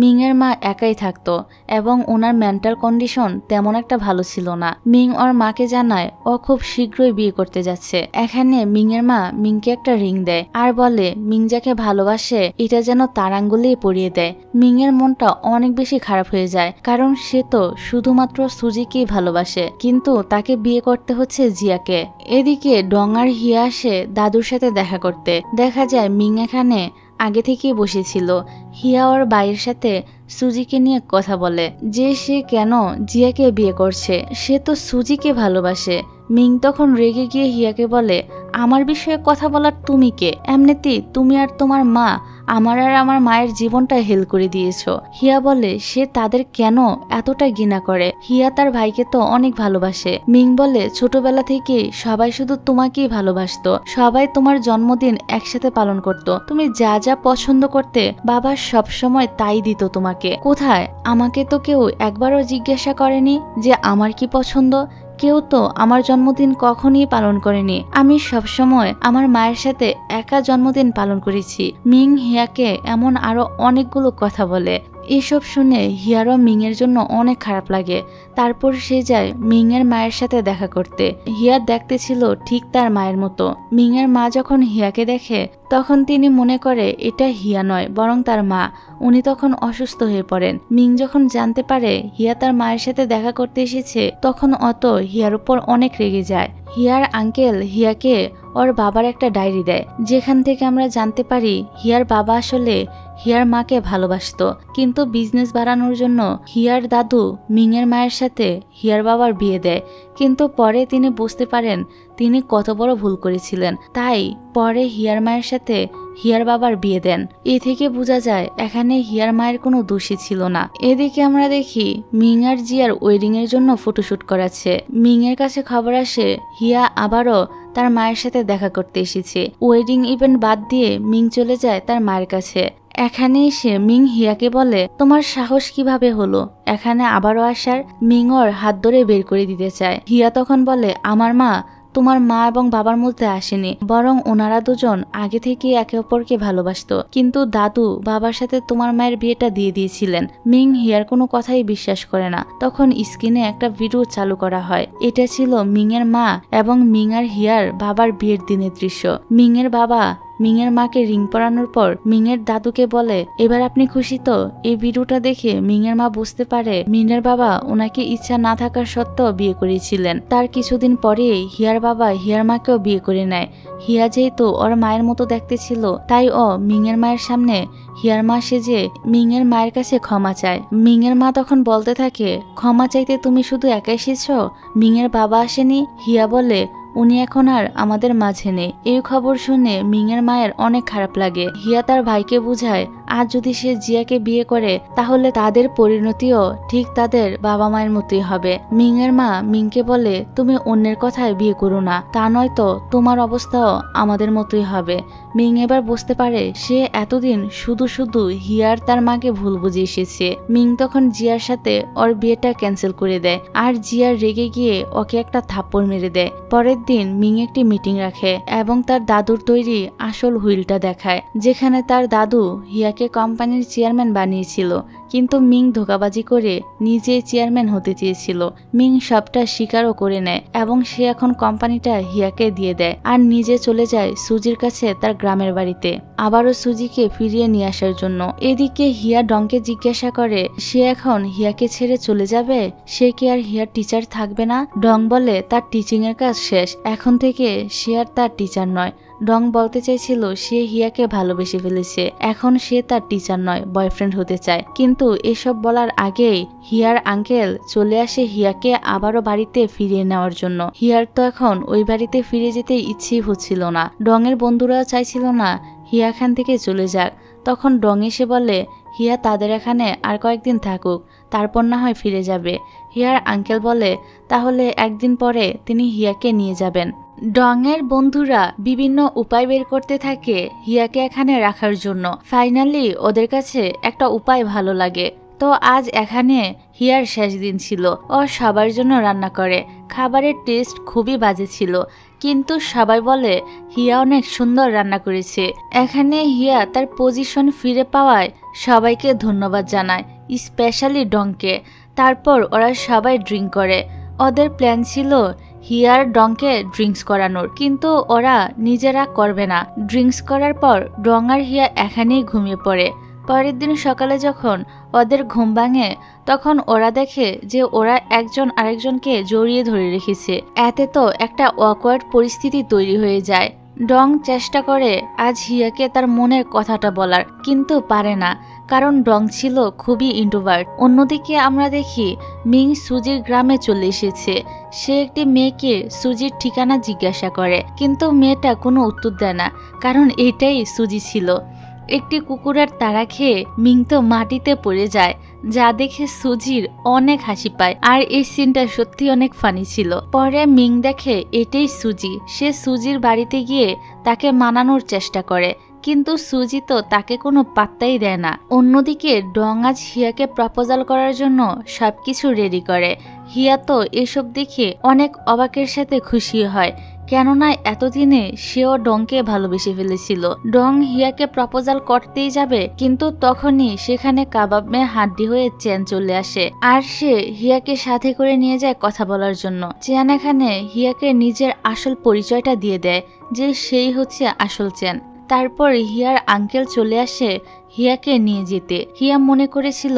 মিং এর মা একাই থাকতো এবং ওনার মেন্টাল কন্ডিশন তেমন একটা ভালো ছিল না। মিং ওর মাকে জানায় ও খুব শীঘ্রই বিয়ে করতে যাচ্ছে। এখানে মিং এর মা মিংকে একটা রিং দেয় আর বলে মিং যাকে ভালোবাসে এটা যেন তার আঙ্গুলেই পরিয়ে দেয়। মিং এর মনটা অনেক বেশি খারাপ হয়ে যায়, কারণ সে তো শুধুমাত্র সুজিকেই ভালোবাসে, কিন্তু তাকে বিয়ে করতে হচ্ছে জিয়াকে। এদিকে ডং আর হিয়া আসে দাদুর সাথে দেখা করতে। দেখা যায় মিং এখানে আগে থেকেই বসেছিল। হিয়া ওর ভাইয়ের সাথে সুজিকে নিয়ে কথা বলে যে সে কেন জিয়াকে বিয়ে করছে, সে তো সুজিকে ভালোবাসে। মিং তখন রেগে গিয়ে হিয়াকে বলে আমার বিষয়ে কথা বলার তুমি কে? এমনিতেই তুমি আর তোমার মা আমার আর আমার মায়ের জীবনটা হেল করে দিয়েছ। হিয়া বলে সে তাদের কেন এতটা ঘৃণা করে, হিয়া তার ভাইকে তো অনেক ভালোবাসে। মিং বলে ছোটবেলা থেকে সবাই শুধু তোমাকেই ভালোবাসতো, সবাই তোমার জন্মদিন একসাথে পালন করত, তুমি যা যা পছন্দ করতে বাবা সব সময় তাই দিত তোমাকে। কোথায় আমাকে তো কেউ একবারও জিজ্ঞাসা করেনি যে আমার কি পছন্দ? কেউ তো আমার জন্মদিন কখনই পালন করেনি। আমি সবসময় আমার মায়ের সাথে একা জন্মদিন পালন করেছি। মিং হিয়াকে এমন আরো অনেকগুলো কথা বলে। এসব শুনে হিয়ারও মিং এর জন্য অনেক খারাপ লাগে। তারপর সে যায় মিং এর মায়ের সাথে দেখা করতে। হিয়া দেখতে ছিল ঠিক তার মায়ের মতো। মিং এর মা যখন হিয়াকে দেখে তখন তিনি মনে করে এটা হিয়া নয় বরং তার মা। উনি তখন অসুস্থ হয়ে পড়েন। মিং যখন জানতে পারে হিয়া তার মায়ের সাথে দেখা করতে এসেছে তখন অত হিয়ার উপর অনেক রেগে যায়। হিয়ার আঙ্কেল হিয়াকে ওর বাবার একটা ডায়েরি দেয়, যেখান থেকে আমরা জানতে পারি হিয়ার বাবা আসলে হিয়ার মাকে ভালোবাসতো, কিন্তু বিজনেস বাড়ানোর জন্য হিয়ার দাদু মিং এর মায়ের সাথে হিয়ার বাবার বিয়ে দেয়। কিন্তু পরে তিনি বুঝতে পারেন তিনি কত বড় ভুল করেছিলেন, তাই পরে হিয়ার মায়ের সাথে হিয়ার বাবার বিয়ে দেন। এ থেকে বোঝা যায় এখানে হিয়ার মায়ের কোনো দোষী ছিল না। এদিকে আমরা দেখি মিং আর জিয়ার ওয়েডিং এর জন্য ফটোশুট করাচ্ছে। মিং এর কাছে খবর আসে হিয়া আবারও তার মায়ের সাথে দেখা করতে এসেছে। ওয়েডিং ইভেন্ট বাদ দিয়ে মিং চলে যায় তার মায়ের কাছে। এখানে এসে মিং হিয়াকে বলে তোমার সাহস কিভাবে হলো এখানে আবারও আসার? মিং ওর হাত ধরে বের করে দিতে চায়। হিয়া তখন বলে আমার মা তোমার মা এবং বাবার মধ্যে আসেনি, বরং ওনারা দুজন আগে থেকে একে অপরকে ভালোবাসতো, কিন্তু দাদু বাবার সাথে তোমার মায়ের বিয়েটা দিয়ে দিয়েছিলেন। মিং হিয়ার কোনো কথাই বিশ্বাস করে না। তখন স্ক্রিনে একটা ভিডিও চালু করা হয়। এটা ছিল মিং এর মা এবং মিং আর হিয়ার বাবার বিয়ের দিনের দৃশ্য। মিং এর বাবা মিং এর মাকে রিং পরানোর পর মিং এর দাদুকে বলে এবার আপনি খুশি তো? এই ভিডিওটা দেখে মিং এর মা বুঝতে পারে মিং এর বাবা ওনাকে ইচ্ছা না থাকার সত্ত্বেও বিয়ে করেছিলেন। তার কিছুদিন পরেই হিয়ার বাবা হিয়ার মাকেও বিয়ে করে নেয়। হিয়া যেহেতু ওর মায়ের মতো দেখতে ছিল তাই ও মিং এর মায়ের সামনে হিয়ার মা সেজে মিং এর মায়ের কাছে ক্ষমা চায়। মিং এর মা তখন বলতে থাকে ক্ষমা চাইতে তুমি শুধু একা এসেছ, মিং এর বাবা আসেনি? হিয়া বলে উনি এখন আর আমাদের মাঝে নেই। এই খবর শুনে মিং এর মায়ের অনেক খারাপ লাগে। হিয়া তার ভাইকে বুঝায় আজ যদি সে জিয়াকে বিয়ে করে তাহলে তাদের পরিণতিও ঠিক তাদের বাবা মায়ের মতোই হবে। মিং এর মা মিংকে বলে তুমি অন্যের কথায় বিয়ে করো না, তা নয়তো তোমার অবস্থাও আমাদের মতোই হবে। মিং এবার বুঝতে পারে সে এতদিন শুধু শুধু হিয়ার তার মাকে ভুল বুঝে এসেছে। মিং তখন জিয়ার সাথে ওর বিয়েটা ক্যান্সেল করে দেয় আর জিয়ার রেগে গিয়ে ওকে একটা থাপ্পড় মেরে দেয়। পরের দিন মিং একটি মিটিং রাখে এবং তার দাদুর তৈরি আসল হুইলটা দেখায়, যেখানে তার দাদু হিয়াকে কোম্পানির চেয়ারম্যান বানিয়েছিল, কিন্তু মিং ধোঁকাবাজি করে নিজে চেয়ারম্যান হতে চেয়েছিল। মিং সবটা স্বীকারও করে নেয় এবং সে এখন কোম্পানিটা হিয়াকে দিয়ে দেয় আর নিজে চলে যায় সুজির কাছে তার গ্রামের বাড়িতে আবারও সুজিকে ফিরিয়ে নিয়ে আসার জন্য। এদিকে হিয়া ডংকে জিজ্ঞাসা করে সে এখন হিয়াকে ছেড়ে চলে যাবে, সে কি আর হিয়ার টিচার থাকবে না? ডং বলে তার টিচিং এর কাজ শেষ, এখন থেকে সে আর তার টিচার নয়। ডং বলতে চাইছিল সে হিয়াকে ভালোবেসে ফেলেছে, এখন সে তার টিচার নয়, বয়ফ্রেন্ড হতে চায়। কিন্তু এসব বলার আগেই হিয়ার আঙ্কেল চলে আসে হিয়াকে আবারও বাড়িতে ফিরিয়ে নেওয়ার জন্য। হিয়ার তো এখন ওই বাড়িতে ফিরে যেতে ইচ্ছেই হচ্ছিল না। ডং এর বন্ধুরাও চাইছিল না হিয়া এখান থেকে চলে যাক। তখন ডং এসে বলে হিয়া তাদের এখানে আর কয়েকদিন থাকুক, তারপর না হয় ফিরে যাবে। হিয়ার আঙ্কেল বলে তাহলে একদিন পরে তিনি হিয়াকে নিয়ে যাবেন। ডং এর বন্ধুরা বিভিন্ন উপায় বের করতে থাকে হিয়াকে এখানে রাখার জন্য। ফাইনালি ওদের কাছে একটা উপায় ভালো লাগে। তো আজ এখানে হিয়ার শেষ দিন ছিল। ও সবার জন্য রান্না করে, খাবারের টেস্ট খুবই বাজে ছিল, কিন্তু সবাই বলে হিয়া অনেক সুন্দর রান্না করেছে। এখানে হিয়া তার পজিশন ফিরে পাওয়ায় সবাইকে ধন্যবাদ জানায়, স্পেশালি ডংকে। তারপর ওরা সবাই ড্রিঙ্ক করে। ওদের প্ল্যান ছিল হিয়ার ডংকে ড্রিঙ্কস করানোর, কিন্তু ওরা নিজেরা করবে না। ড্রিঙ্কস করার পর ডং আর হিয়া এখানেই ঘুমিয়ে পড়ে। পরের দিন সকালে যখন ওদের ঘুম ভাঙে তখন ওরা দেখে যে ওরা একজন আরেকজনকে জড়িয়ে ধরে রেখেছে। এতে তো একটা অকওয়ার্ড পরিস্থিতি তৈরি হয়ে যায়। ডং চেষ্টা করে আজ হিয়াকে তার মনের কথাটা বলার, কিন্তু পারে না, কারণ ডং ছিল খুবই ইন্ট্রোভার্ট। অন্যদিকে আমরা দেখি মিং সুজির গ্রামে চলে এসেছে। সে একটি মেয়েকে সুজির ঠিকানা জিজ্ঞাসা করে, কিন্তু মেয়েটা কোনো উত্তর দেয় না, কারণ এটাই সুজি ছিল। একটি কুকুরের তাড়া খেয়ে মিং তো মাটিতে পড়ে যায়, যা দেখে সুজির অনেক হাসি পায়। আর এই সিনটা সত্যি অনেক ফানি ছিল। পরে মিং দেখে এটাই সুজি। সে সুজির বাড়িতে গিয়ে তাকে মানানোর চেষ্টা করে, কিন্তু সুজি তো তাকে কোনো পাত্তাই দেয় না। অন্যদিকে ডং আজ হিয়াকে প্রপোজাল করার জন্য সবকিছু রেডি করে। হিয়া তো এসব দেখে অনেক অবাকের সাথে খুশি হয়, কেননা এতদিনে সেও ডংকে ভালোবেসে ফেলেছিল। ডং হিয়াকে প্রপোজাল করতেই যাবে, কিন্তু তখনই সেখানে কাবাব মেয়ে হাড্ডি হয়ে চেন চলে আসে আর সে হিয়াকে সাথে করে নিয়ে যায় কথা বলার জন্য। চেন এখানে হিয়াকে নিজের আসল পরিচয়টা দিয়ে দেয় যে সেই হচ্ছে আসল চেন। তারপর হিয়ার আঙ্কেল চলে আসে হিয়াকে নিয়ে যেতে। হিয়া মনে করেছিল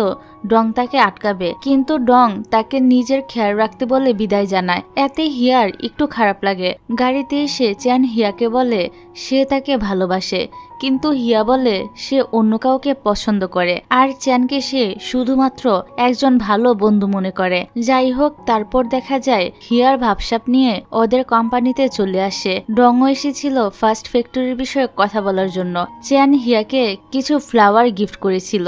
ডং তাকে আটকাবে, কিন্তু ডং তাকে নিজের খেয়াল রাখতে বলে বিদায় জানায়। এতে হিয়ার একটু খারাপ লাগে। গাড়িতে এসে চ্যান হিয়াকে বলে সে তাকে ভালোবাসে, কিন্তু হিয়া বলে সে অন্য কাউকে পছন্দ করে আর চ্যানকে সে শুধুমাত্র একজন ভালো বন্ধু মনে করে। যাই হোক, তারপর দেখা যায় হিয়ার ভাবসাব নিয়ে ওদের কোম্পানিতে চলে আসে। ডংও এসেছিল ফার্স্ট ফ্যাক্টরির বিষয়ে কথা বলার জন্য। চ্যান হিয়াকে কিছু ফ্লাওয়ার গিফট করেছিল,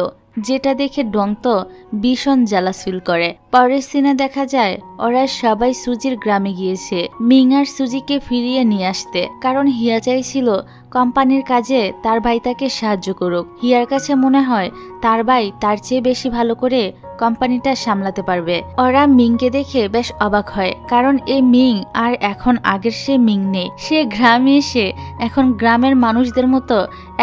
যেটা দেখে ডং তো ভীষণ জ্যালাস ফিল করে। পরের সিনে দেখা যায় ওরা সবাই সুজির গ্রামে গিয়েছে মিং আর সুজিকে ফিরিয়ে নিয়ে আসতে, কারণ হিয়া চাইছিল কোম্পানির কাজে তার ভাই তাকে সাহায্য করুক। হিয়ার কাছে মনে হয় তার ভাই তার চেয়ে বেশি ভালো করে কোম্পানিটা সামলাতে পারবে। ওরা মিংকে দেখে বেশ অবাক হয়, কারণ এই মিং আর এখন আগের সে মিং নেই। সে গ্রামে এসে এখন গ্রামের মানুষদের মতো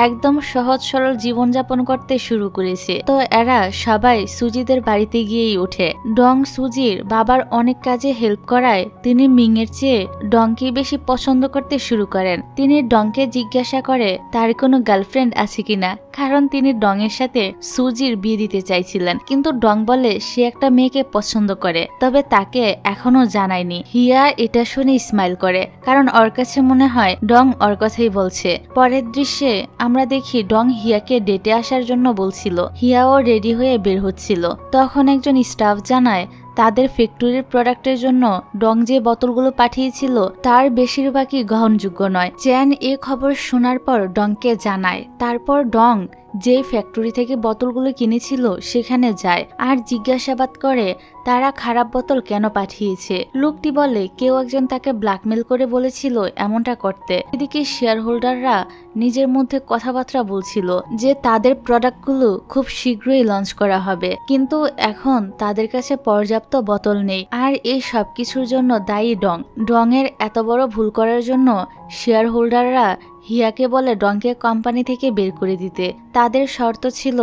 একদম সহজ সরল জীবনযাপন করতে শুরু করেছে। তো এরা সবাই সুজিদের বাড়িতে গিয়েই ওঠে। ডং সুজির বাবার অনেক কাজে হেল্প করায় তিনি মিং এর চেয়ে ডংকে বেশি পছন্দ করতে শুরু করেন। তিনি ডংকে জিজ্ঞাসা করে তার কোনো গার্লফ্রেন্ড আছে কিনা, কারণ তিনি ডং এর সাথে সুজির বিয়ে দিতে চাইছিলেন, কিন্তু ডং বলে সে একটা মেয়েকে পছন্দ করে, তবে তাকে এখনো জানায়নি। হিয়া এটা শুনে স্মাইল করে, কারণ ওর কাছে মনে হয় ডং ওর কথাই বলছে। পরের দৃশ্যে আমরা দেখি ডং হিয়াকে ডেটে আসার জন্য বলছিল। হিয়াও রেডি হয়ে বের হচ্ছিল, তখন একজন স্টাফ জানায় তাদের ফ্যাক্টরির প্রোডাক্টের জন্য ডং যে বোতলগুলো পাঠিয়েছিল তার বেশিরভাগই গ্রহণযোগ্য নয়। চ্যান এ খবর শোনার পর ডংকে জানায়। তারপর ডং যে ফ্যাক্টরি থেকে বোতলগুলো কিনেছিল সেখানে যায় আর জিজ্ঞাসাবাদ করে তারা খারাপ বোতল কেন পাঠিয়েছে। লোকটি বলে কেউ একজন তাকে ব্ল্যাকমেল করে বলেছিল এমনটা করতে। এদিকে শেয়ার হোল্ডাররা নিজের মধ্যে কথাবার্তা বলছিল যে তাদের প্রোডাক্টগুলো খুব শীঘ্রই লঞ্চ করা হবে, কিন্তু এখন তাদের কাছে পর্যাপ্ত বোতল নেই। আর এই সবকিছুর জন্য দায়ী ডং। ডং এর এত বড় ভুল করার জন্য শেয়ার হোল্ডাররা হিয়াকে বলে ডংকে কোম্পানি থেকে বের করে দিতে। তাদের শর্ত ছিল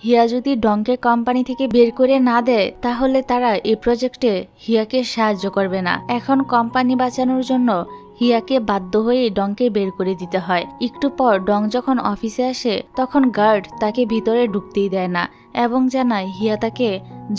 হিয়া যদি ডংকে কোম্পানি থেকে বের করে না দেয় তাহলে তারা এই প্রজেক্টে হিয়াকে সাহায্য করবে না। এখন কোম্পানি বাঁচানোর জন্য হিয়াকে বাধ্য হয়ে ডংকে বের করে দিতে হয়। একটু পর ডং যখন অফিসে আসে তখন গার্ড তাকে ভিতরে ঢুকতেই দেয় না এবং জানায় হিয়া তাকে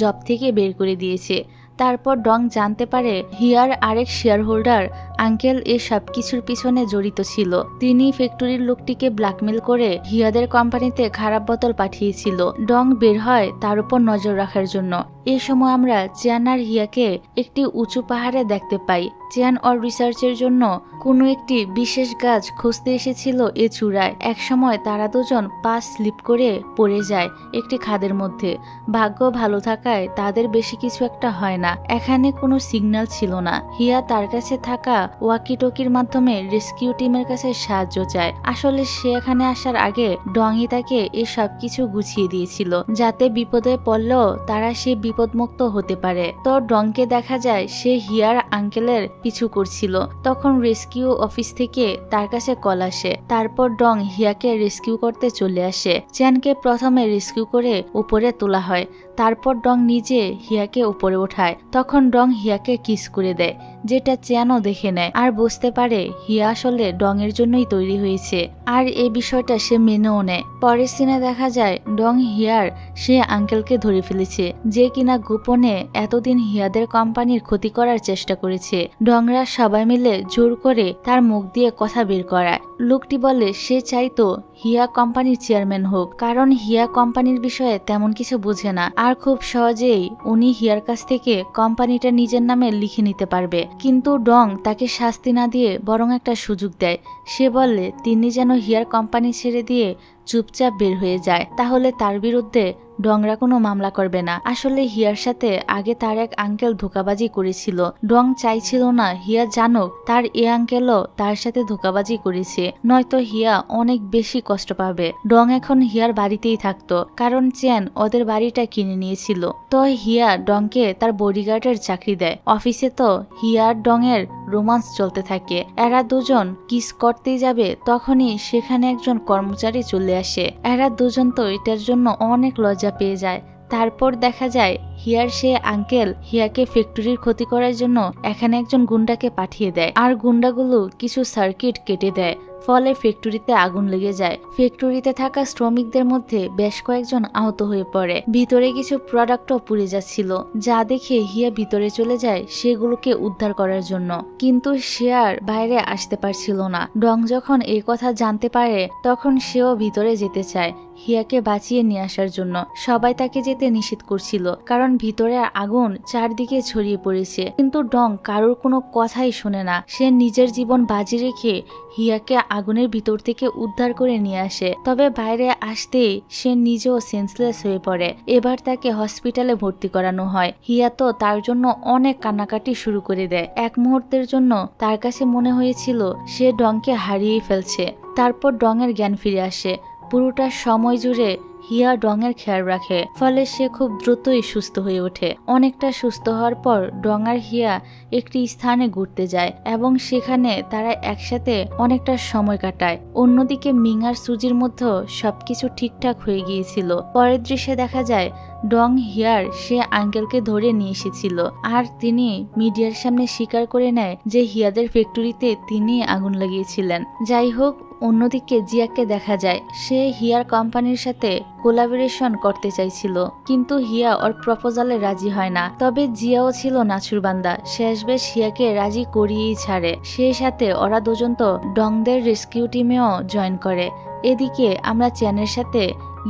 জব থেকে বের করে দিয়েছে। তারপর ডং জানতে পারে হিয়ার আরেক শেয়ার হোল্ডার আঙ্কেল এ সব কিছুর পিছনে জড়িত ছিল। তিনি ফ্যাক্টরির লোকটিকে ব্ল্যাকমেল করে হিয়াদের কোম্পানিতে খারাপ বোতল পাঠিয়েছিল। ডং বের হয় তার উপর নজর রাখার জন্য। এই সময় আমরা চিয়ান আর হিয়াকে একটি উঁচু পাহাড়ে দেখতে পাই। চিয়ান ওর রিসার্চের জন্য কোনো একটি বিশেষ গাছ খুঁজতে এসেছিল এ চূড়ায়। একসময় তারা দুজন পা স্লিপ করে পড়ে যায় একটি খাদের মধ্যে। ভাগ্য ভালো থাকায় তাদের বেশি কিছু একটা হয় না। এখানে কোনো সিগন্যাল ছিল না। হিয়া তার কাছে থাকা ওয়াকি টকির মাধ্যমে রেস্কিউ টিমের কাছে সাহায্য চায়। আসলে সে এখানে আসার আগে ডংই তাকে এই সব কিছু গুছিয়ে দিয়েছিল যাতে বিপদে পড়লেও তারা সে বিপদমুক্ত হতে পারে। তো ডংকে দেখা যায় সে হিয়ার আঙ্কেলের পিছু করছিল। তখন রেস্কিউ অফিস থেকে তার কাছে কল আসে। তারপর ডং হিয়াকে রেস্কিউ করতে চলে আসে। চ্যানকে প্রথমে রেস্কিউ করে উপরে তোলা হয়। তারপর ডং নিজে হিয়াকে উপরে ওঠায়। তখন ডং হিয়াকে কিস করে দেয়, যেটা চ্যানও দেখে নেয় আর বুঝতে পারে হিয়া আসলে ডং এর জন্যই তৈরি হয়েছে আর এই বিষয়টা সে মেনেও নেয়। পরের সিনে দেখা যায় ডং হিয়ার সে আঙ্কেলকে ধরে ফেলেছে, যে কিনা গোপনে এতদিন হিয়াদের কোম্পানির ক্ষতি করার চেষ্টা করেছে। ডংরা সবাই মিলে জোর করে তার মুখ দিয়ে কথা বের করায়। লোকটি বলে সে চাইতো হিয়া কোম্পানির চেয়ারম্যান হোক, কারণ হিয়া কোম্পানির বিষয়ে তেমন কিছু বোঝে না আর খুব সহজেই উনি হিয়ার কাছ থেকে কোম্পানিটা নিজের নামে লিখে নিতে পারবে। কিন্তু ডং তাকে শাস্তি না দিয়ে বরং একটা সুযোগ দেয়। সে বলে তিনি যেন হিয়ার কোম্পানি ছেড়ে দিয়ে চুপচাপ বের হয়ে যায়, তাহলে তার বিরুদ্ধে ডংরা কোনো মামলা করবে না। আসলে হিয়ার সাথে আগে তার এক আঙ্কেল ধোকাবাজি করেছিল। ডং চাইছিল না হিয়া জানুক তার এ আঙ্কেলও তার সাথে ধোকাবাজি করেছে, নয়তো হিয়া অনেক বেশি কষ্ট পাবে। ডং এখন হিয়ার বাড়িতেই থাকতো, কারণ চ্যান ওদের বাড়িটা কিনে নিয়েছিল। তো হিয়া ডংকে তার বডিগার্ডের চাকরি দেয়। অফিসে তো হিয়া আর ডং এর রোমান্স চলতে থাকে। এরা দুজন কিস করতেই যাবে তখনই সেখানে একজন কর্মচারী চলে আসে। এরা দুজন তো এটার জন্য অনেক লজ্জা পেয়ে যায়। তারপর দেখা যায় হিয়ার সে আঙ্কেল হিয়াকে ফ্যাক্টরির ক্ষতি করার জন্য এখানে একজন গুন্ডাকে পাঠিয়ে দেয় আর গুন্ডাগুলো কিছু সার্কিট কেটে দেয়, ফলে ফ্যাক্টরিতে আগুন লেগে যায়। ফ্যাক্টরিতে থাকা শ্রমিকদের মধ্যে বেশ কয়েকজন আহত হয়ে পড়ে। ভিতরে কিছু প্রোডাক্টও পুড়ে যাচ্ছিল, যা দেখে হিয়া ভিতরে চলে যায় সেগুলোকে উদ্ধার করার জন্য, কিন্তু সে আর বাইরে আসতে পারছিল না। ডং যখন এই কথা জানতে পারে তখন সেও ভিতরে যেতে চায় হিয়াকে বাঁচিয়ে নিয়ে আসার জন্য। সবাই তাকে যেতে নিষেধ করছিল, কারণ ভিতরে আগুন চারদিকে ছড়িয়ে পড়েছে। কিন্তু ডং কারোর কোনো কথাই শোনে না। সে নিজের জীবন বাজি রেখে হিয়াকে আগুনের ভিতর থেকে উদ্ধার করে নিয়ে আসে। তবে বাইরে আসতেই সে নিজেও সেন্সলেস হয়ে পড়ে। এবার তাকে হসপিটালে ভর্তি করানো হয়। হিয়া তো তার জন্য অনেক কান্নাকাটি শুরু করে দেয়। এক মুহূর্তের জন্য তার কাছে মনে হয়েছিল সে ডংকে হারিয়েই ফেলছে। তারপর ডং এর জ্ঞান ফিরে আসে। পুরোটা সময় জুড়ে হিয়া ডং এর খেয়াল রাখে, ফলে সে খুব দ্রুতই সুস্থ হয়ে ওঠে। অনেকটা সুস্থ হওয়ার পর ডং আর হিয়া একটি স্থানে ঘুরতে যায় এবং সেখানে তারা একসাথে অনেকটা সময় কাটায়। অন্যদিকে মিং আর সুজির মধ্যে সবকিছু ঠিকঠাক হয়ে গিয়েছিল। পরের দৃশ্যে দেখা যায় ডং হিয়ার সে আঙ্কেলকে ধরে নিয়ে এসেছিল আর তিনি মিডিয়ার সামনে স্বীকার করে নেয় যে হিয়াদের ফ্যাক্টরিতে তিনি আগুন লাগিয়েছিলেন। যাই হোক, অন্যদিকে জিয়াকে দেখা যায় সে হিয়ার কোম্পানির সাথে কোলাবোরেশন করতে চাইছিল, কিন্তু হিয়া ওর প্রপোজালে রাজি হয় না। তবে জিয়াও ছিল নাছুরবান্দা, শেষবেশ হিয়াকে রাজি করিয়েই ছাড়ে। সেই সাথে ওরা দুজন তো ডংদের রেস্কিউ টিমেও জয়েন করে। এদিকে আমরা চ্যানের সাথে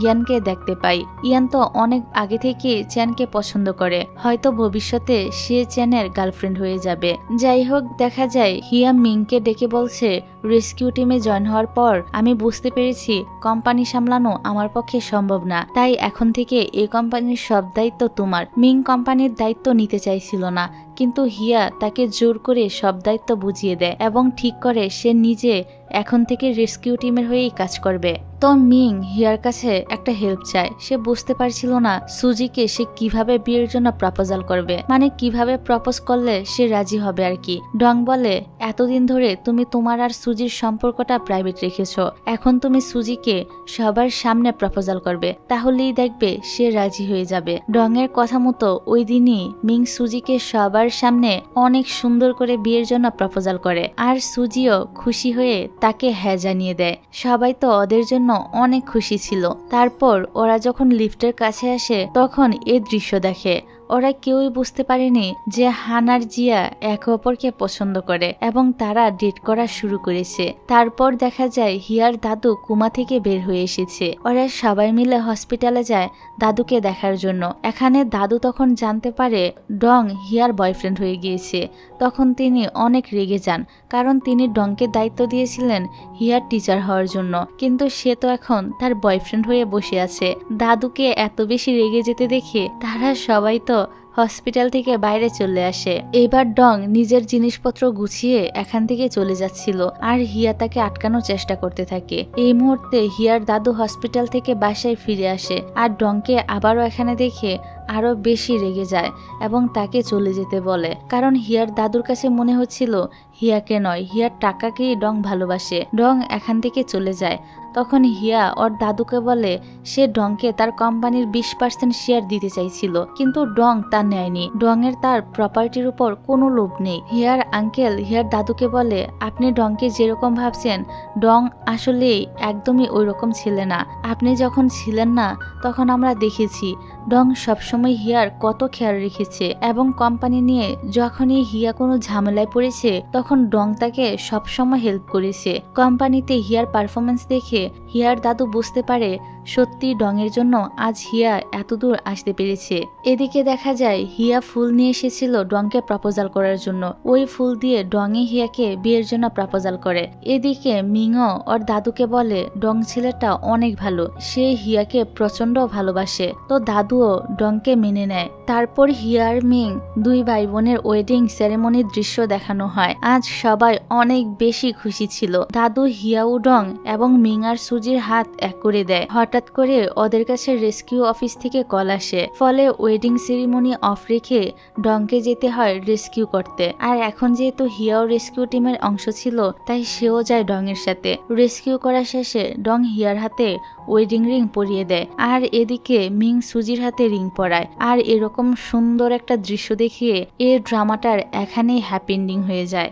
ইয়ানকে দেখতে পাই। ইয়ান তো অনেক আগে থেকে চ্যানকে পছন্দ করে, হয়তো ভবিষ্যতে সে চ্যানের গার্লফ্রেন্ড হয়ে যাবে। যাই হোক, দেখা যায় হিয়া মিংকে ডেকে বলছে রেস্কিউ টিমে জয়েন হওয়ার পর আমি বুঝতে পেরেছি কোম্পানি সামলানো আমার পক্ষে সম্ভব না, তাই এখন থেকে এই কোম্পানির সব দায়িত্ব তোমার। মিং কোম্পানির দায়িত্ব নিতে চাইছিল না, কিন্তু হিয়া তাকে জোর করে সব দায়িত্ব বুঝিয়ে দেয় এবং ঠিক করে সে নিজে এখন থেকে রেস্কিউ টিমের হয়েই কাজ করবে। তো মিং হিয়ার কাছে একটা হেল্প চায়। সে বুঝতে পারছিল না সুজিকে সে কিভাবে বিয়ের জন্য প্রপোজাল করবে, মানে কিভাবে প্রপোজ করলে সে রাজি হবে আর কি। ডং বলে, এতদিন ধরে তুমি তোমার আর সুজির সম্পর্কটা প্রাইভেট রেখেছো, এখন তুমি সুজিকে সবার সামনে প্রপোজাল করবে, তাহলেই দেখবে সে রাজি হয়ে যাবে। ডং এর কথা মতো ওই দিনই মিং সুজিকে সবার সামনে অনেক সুন্দর করে বিয়ের জন্য প্রপোজাল করে, আর সুজিও খুশি হয়ে তাকে হ্যাঁ জানিয়ে দেয়। সবাই তো ওদের জন্য অনেক খুশি ছিল। তারপর ওরা যখন লিফটের কাছে আসে তখন এই দৃশ্য দেখে। ওরা কেউই বুঝতে পারেনি যে হান আর জিয়া একে অপরকে পছন্দ করে এবং তারা ডেট করা শুরু করেছে। তারপর দেখা যায় হিয়ার দাদু কুমা থেকে বের হয়ে এসেছে। ওরা সবাই মিলে হসপিটালে যায় দাদুকে দেখার জন্য। এখানে দাদু তখন জানতে পারে ডং হিয়ার বয়ফ্রেন্ড হয়ে গিয়েছে। তখন তিনি অনেক রেগে যান, কারণ তিনি ডংকে দায়িত্ব দিয়েছিলেন হিয়ার টিচার হওয়ার জন্য, কিন্তু সে তো এখন তার বয়ফ্রেন্ড হয়ে বসে আছে। দাদুকে এত বেশি রেগে যেতে দেখে তারা সবাই তো হসপিটাল থেকে বাইরে চলে আসে। এবার ডং নিজের জিনিসপত্র গুছিয়ে এখান থেকে চলে যাচ্ছিল, আর হিয়া তাকে আটকানোর চেষ্টা করতে থাকে। এই মুহূর্তে হিয়ার দাদু হসপিটাল থেকে বাসায় ফিরে আসে, আর ডংকে আবারও এখানে দেখে আরো বেশি রেগে যায় এবং তাকে চলে যেতে বলে, কারণ হিয়ার দাদুর কাছে মনে হচ্ছিল হিয়াকে নয়, হিয়ার টাকাকেই ডং ভালোবাসে। ডং এখান থেকে চলে যায়। তখন হিয়া ওর দাদুকে বলে সে ডংকে তার কোম্পানির 20% শেয়ার দিতে চাইছিল, কিন্তু ডং তা নেয়নি। ডং এর তার প্রপার্টির উপর কোনো লোভ নেই। হিয়ার আঙ্কেল হিয়ার দাদুকে বলে, আপনি ডংকে যেরকম ভাবছেন ডং আসলেই একদমই ওই রকম ছিলেন না। আপনি যখন ছিলেন না তখন আমরা দেখেছি ডং সবসময় হিয়ার কত খেয়াল রেখেছে, এবং কোম্পানি নিয়ে যখনই হিয়া কোনো ঝামেলায় পড়েছে তখন ডং তাকে সবসময় হেল্প করেছে। কোম্পানিতে হিয়ার পারফরমেন্স দেখে হিয়ার দাদু বুঝতে পারে সত্যি ডং এর জন্য আজ হিয়া এতদূর আসতে পেরেছে। এদিকে দেখা যায় হিয়া ফুল নিয়ে এসেছিল ডংকে প্রপোজাল করার জন্য। ওই ফুল দিয়ে ডংই হিয়াকে বিয়ের জন্য প্রপোজাল করে। এদিকে মিংও ওর দাদুকে বলে ডং ছেলেটা অনেক ভালো, সে হিয়াকে প্রচন্ড ভালোবাসে। তো দাদুও ডংকে মেনে নেয়। তারপর হিয়া আর মিং দুই ভাই বোনের ওয়েডিং সেরেমনির দৃশ্য দেখানো হয়। আজ সবাই অনেক বেশি খুশি ছিল। দাদু হিয়া ও ডং এবং মিং আর সুজির হাত এক করে দেয়। হঠাৎ করে ওদের কাছে রেস্কিউ অফিস থেকে কল আসে, ফলে ওয়েডিং সেরিমনি অফ রেখে ডংকে যেতে হয় রেস্কিউ করতে। আর এখন যেহেতু হিয়াও রেস্কিউ টিমের অংশ ছিল, তাই সেও যায় ডং এর সাথে। রেস্কিউ করা শেষে ডং হিয়ার হাতে ওয়েডিং রিং পরিয়ে দেয়, আর এদিকে মিং সুজির হাতে রিং পরায়। আর এরকম সুন্দর একটা দৃশ্য দেখিয়ে এই ড্রামাটার এখানেই হ্যাপি এন্ডিং হয়ে যায়।